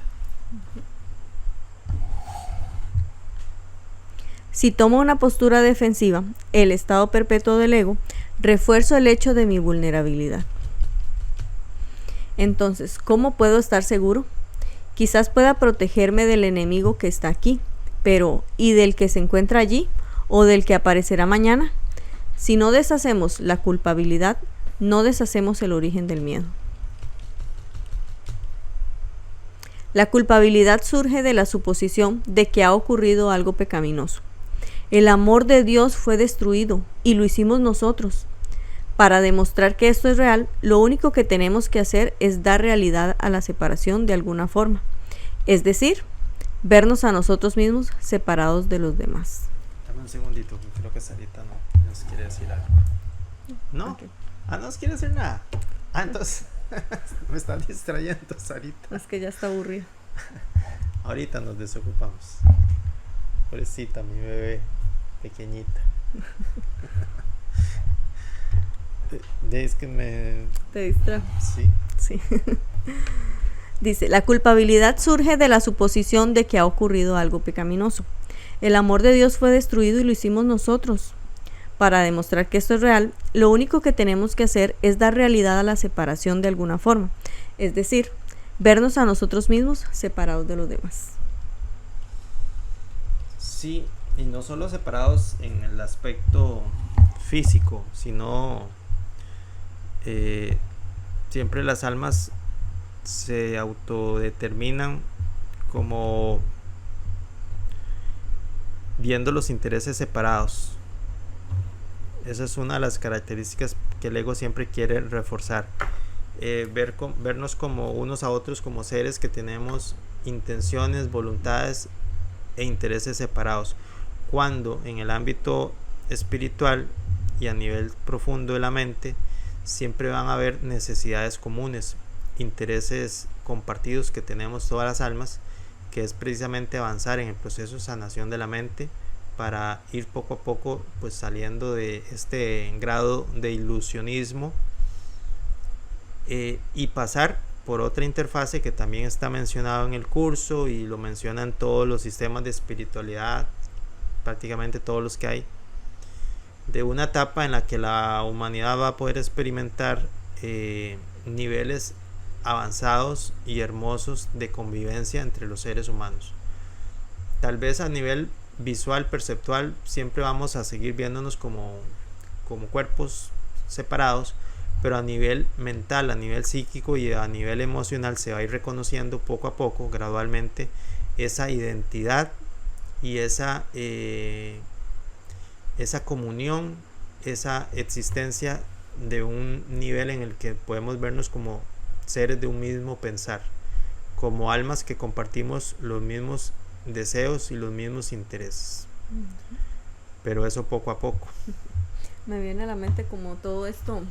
Si tomo una postura defensiva, el estado perpetuo del ego, refuerzo el hecho de mi vulnerabilidad. Entonces, ¿cómo puedo estar seguro? Quizás pueda protegerme del enemigo que está aquí, pero ¿y del que se encuentra allí? ¿O del que aparecerá mañana? Si no deshacemos la culpabilidad, no deshacemos el origen del miedo. La culpabilidad surge de la suposición de que ha ocurrido algo pecaminoso. El amor de Dios fue destruido y lo hicimos nosotros. Para demostrar que esto es real, lo único que tenemos que hacer es dar realidad a la separación de alguna forma. Es decir, vernos a nosotros mismos separados de los demás. Dame un segundito, que creo que Sarita nos quiere decir algo. ¿No? Okay. No nos quiere decir nada. Entonces me están distrayendo, Sarita. Es que ya está aburrido. Ahorita nos desocupamos. Pobrecita, mi bebé pequeñita. Es que me... ¿Te distrajo? Sí. Dice, la culpabilidad surge de la suposición de que ha ocurrido algo pecaminoso. El amor de Dios fue destruido y lo hicimos nosotros. Para demostrar que esto es real, lo único que tenemos que hacer es dar realidad a la separación de alguna forma. Es decir, vernos a nosotros mismos separados de los demás. Sí, y no solo separados en el aspecto físico, sino siempre las almas se autodeterminan como viendo los intereses separados. Esa es una de las características que el ego siempre quiere reforzar. Vernos como unos a otros como seres que tenemos intenciones, voluntades e intereses separados, cuando en el ámbito espiritual y a nivel profundo de la mente siempre van a haber necesidades comunes, intereses compartidos que tenemos todas las almas, que es precisamente avanzar en el proceso de sanación de la mente para ir poco a poco pues saliendo de este grado de ilusionismo y pasar por otra interfase que también está mencionado en el curso y lo mencionan todos los sistemas de espiritualidad, prácticamente todos los que hay, de una etapa en la que la humanidad va a poder experimentar niveles avanzados y hermosos de convivencia entre los seres humanos. Tal vez a nivel visual, perceptual, siempre vamos a seguir viéndonos como cuerpos separados, pero a nivel mental, a nivel psíquico y a nivel emocional se va a ir reconociendo poco a poco, gradualmente, esa identidad y esa comunión, esa existencia de un nivel en el que podemos vernos como seres de un mismo pensar, como almas que compartimos los mismos deseos y los mismos intereses. Pero eso poco a poco. Me viene a la mente como todo esto.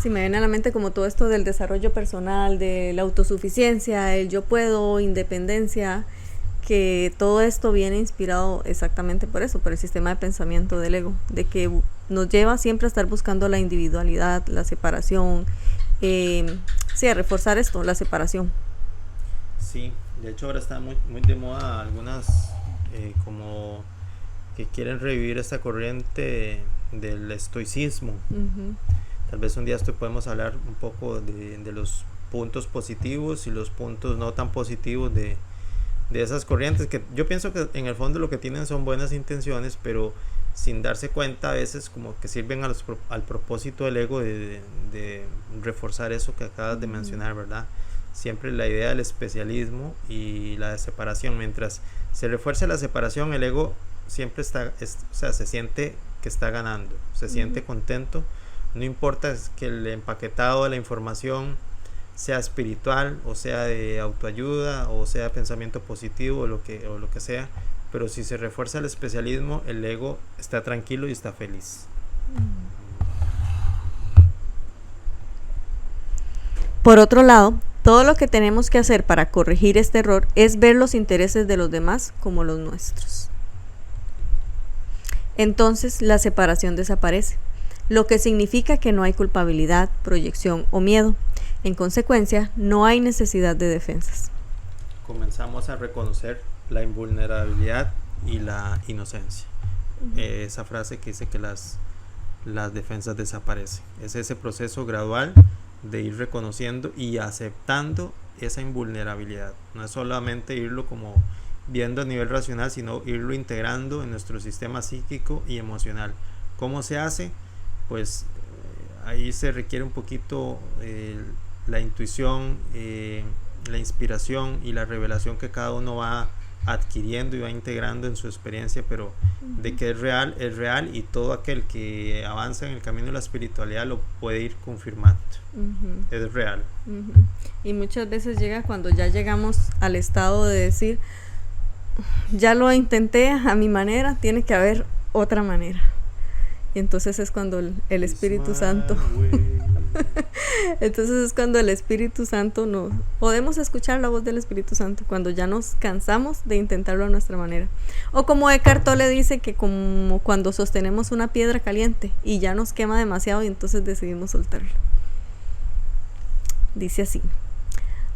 Sí, me viene a la mente como todo esto del desarrollo personal, de la autosuficiencia, el yo puedo, independencia, que todo esto viene inspirado exactamente por eso, por el sistema de pensamiento del ego, de que nos lleva siempre a estar buscando la individualidad, la separación, a reforzar esto, la separación. Sí, de hecho ahora está muy de moda algunas como que quieren revivir esta corriente del estoicismo. Tal vez un día podemos hablar un poco de los puntos positivos y los puntos no tan positivos de esas corrientes, que yo pienso que en el fondo lo que tienen son buenas intenciones, pero sin darse cuenta a veces como que sirven al propósito del ego de reforzar eso que acabas de mencionar, ¿verdad? Siempre la idea del especialismo y la separación. Mientras se refuerce la separación, el ego siempre se siente que está ganando, se siente contento. No importa que el empaquetado de la información sea espiritual o sea de autoayuda o sea pensamiento positivo o lo que sea, pero si se refuerza el especialismo, el ego está tranquilo y está feliz. Por otro lado, todo lo que tenemos que hacer para corregir este error es ver los intereses de los demás como los nuestros. Entonces la separación desaparece, lo que significa que no hay culpabilidad, proyección o miedo. En consecuencia, no hay necesidad de defensas. Comenzamos a reconocer la invulnerabilidad y la inocencia. Esa frase que dice que las defensas desaparecen. Es ese proceso gradual de ir reconociendo y aceptando esa invulnerabilidad. No es solamente irlo como viendo a nivel racional, sino irlo integrando en nuestro sistema psíquico y emocional. ¿Cómo se hace? Pues ahí se requiere un poquito la intuición, la inspiración y la revelación que cada uno va adquiriendo y va integrando en su experiencia, pero de que es real, y todo aquel que avanza en el camino de la espiritualidad lo puede ir confirmando. Es real. Y muchas veces llega cuando ya llegamos al estado de decir, ya lo intenté a mi manera, tiene que haber otra manera. Y entonces es cuando el Espíritu Santo entonces es cuando el Espíritu Santo podemos escuchar la voz del Espíritu Santo cuando ya nos cansamos de intentarlo a nuestra manera, o como Eckhart Tolle dice, que como cuando sostenemos una piedra caliente y ya nos quema demasiado y entonces decidimos soltarlo. Dice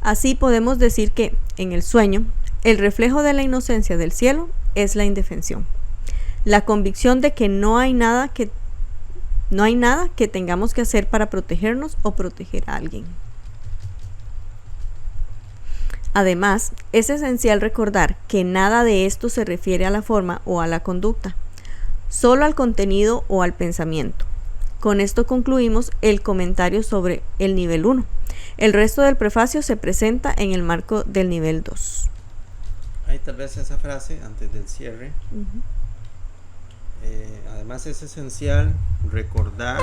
así podemos decir que en el sueño el reflejo de la inocencia del cielo es la indefensión, la convicción de que no hay nada que tengamos que hacer para protegernos o proteger a alguien. Además, es esencial recordar que nada de esto se refiere a la forma o a la conducta, solo al contenido o al pensamiento. Con esto concluimos el comentario sobre el nivel 1. El resto del prefacio se presenta en el marco del nivel 2. Hay tal vez esa frase antes del cierre. Además es esencial recordar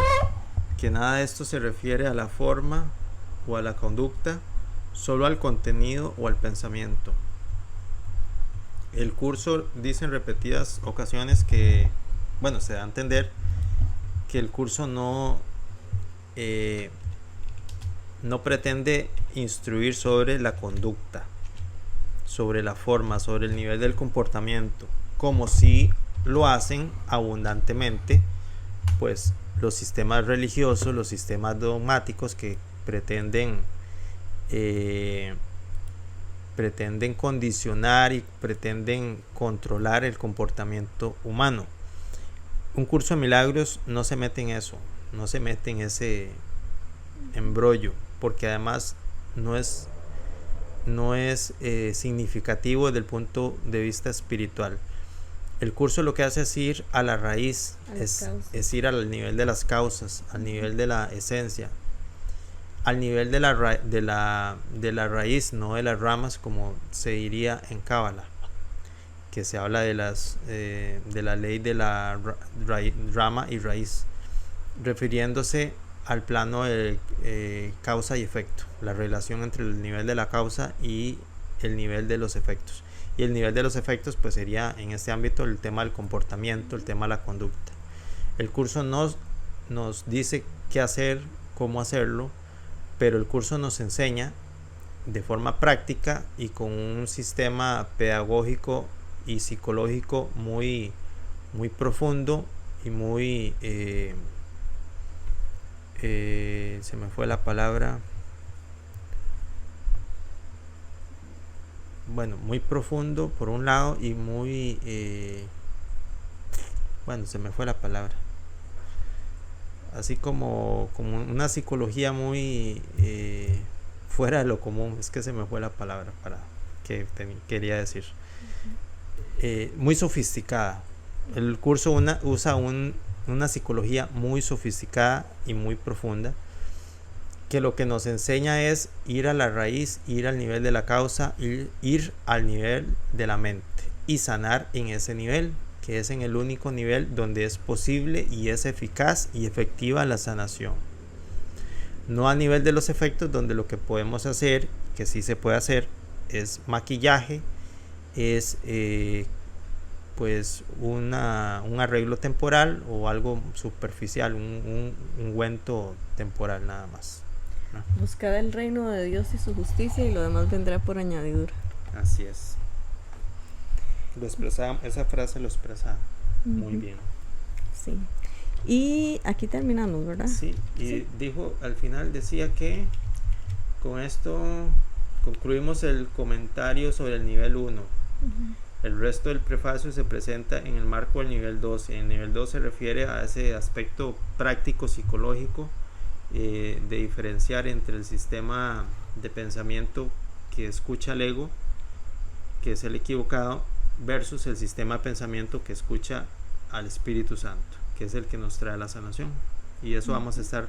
que nada de esto se refiere a la forma o a la conducta, solo al contenido o al pensamiento. El curso dice en repetidas ocasiones que, se da a entender que el curso no pretende instruir sobre la conducta, sobre la forma, sobre el nivel del comportamiento, como si lo hacen abundantemente pues los sistemas religiosos, los sistemas dogmáticos que pretenden condicionar y pretenden controlar el comportamiento humano. Un curso de milagros no se mete en eso, no se mete en ese embrollo, porque además no es significativo desde el punto de vista espiritual. El curso lo que hace es ir a la raíz, es ir al nivel de las causas, al nivel de la esencia, al nivel de la raíz, no de las ramas, como se diría en Cábala, que se habla de la ley de la rama y raíz, refiriéndose al plano de causa y efecto, la relación entre el nivel de la causa y el nivel de los efectos. Y el nivel de los efectos pues sería en este ámbito el tema del comportamiento, el tema de la conducta. El curso nos dice qué hacer, cómo hacerlo, pero el curso nos enseña de forma práctica y con un sistema pedagógico y psicológico muy, muy profundo y muy se me fue la palabra, bueno, muy profundo por un lado y muy bueno, se me fue la palabra, así como una psicología muy fuera de lo común, es que se me fue la palabra para que quería decir, muy sofisticada. El curso usa una psicología muy sofisticada y muy profunda, que lo que nos enseña es ir a la raíz, ir al nivel de la causa, ir al nivel de la mente y sanar en ese nivel, que es en el único nivel donde es posible y es eficaz y efectiva la sanación. No a nivel de los efectos, donde lo que podemos hacer, que sí se puede hacer, es maquillaje, es pues un arreglo temporal o algo superficial, un ungüento temporal nada más, ¿no? Buscad el reino de Dios y su justicia y lo demás vendrá por añadidura. Así es. Esa frase lo expresa muy bien. Sí. Y aquí terminamos, ¿verdad? Sí, y sí. Dijo, al final decía que con esto concluimos el comentario sobre el nivel 1. El resto del prefacio se presenta en el marco del nivel 2. En el nivel 2 se refiere a ese aspecto práctico psicológico de diferenciar entre el sistema de pensamiento que escucha el ego, que es el equivocado, versus el sistema de pensamiento que escucha al Espíritu Santo, que es el que nos trae la sanación. Y eso vamos a estar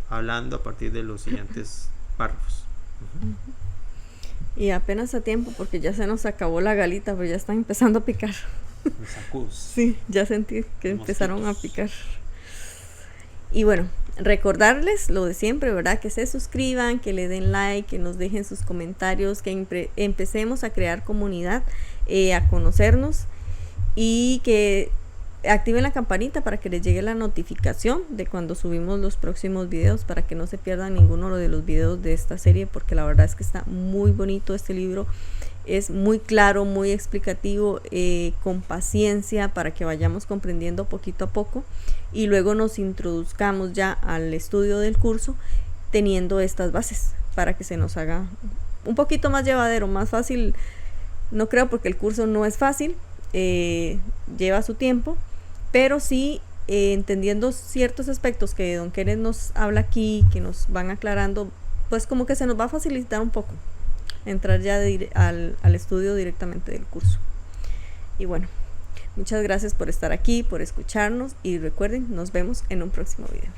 hablando a partir de los siguientes párrafos. Y apenas a tiempo, porque ya se nos acabó la galita, pero ya están empezando a picar. Los sacus. Sí, ya sentí que empezaron a picar. Y bueno, recordarles lo de siempre, ¿verdad? Que se suscriban, que le den like, que nos dejen sus comentarios, que empecemos a crear comunidad, a conocernos y que activen la campanita para que les llegue la notificación de cuando subimos los próximos videos, para que no se pierdan ninguno de los videos de esta serie, porque la verdad es que está muy bonito este libro, es muy claro, muy explicativo, con paciencia, para que vayamos comprendiendo poquito a poco y luego nos introduzcamos ya al estudio del curso teniendo estas bases, para que se nos haga un poquito más llevadero, más fácil. No creo, porque el curso no es fácil, lleva su tiempo, pero sí entendiendo ciertos aspectos que Don Kenneth nos habla aquí, que nos van aclarando, pues como que se nos va a facilitar un poco entrar ya al estudio directamente del curso. Y bueno, muchas gracias por estar aquí, por escucharnos, y recuerden, nos vemos en un próximo video.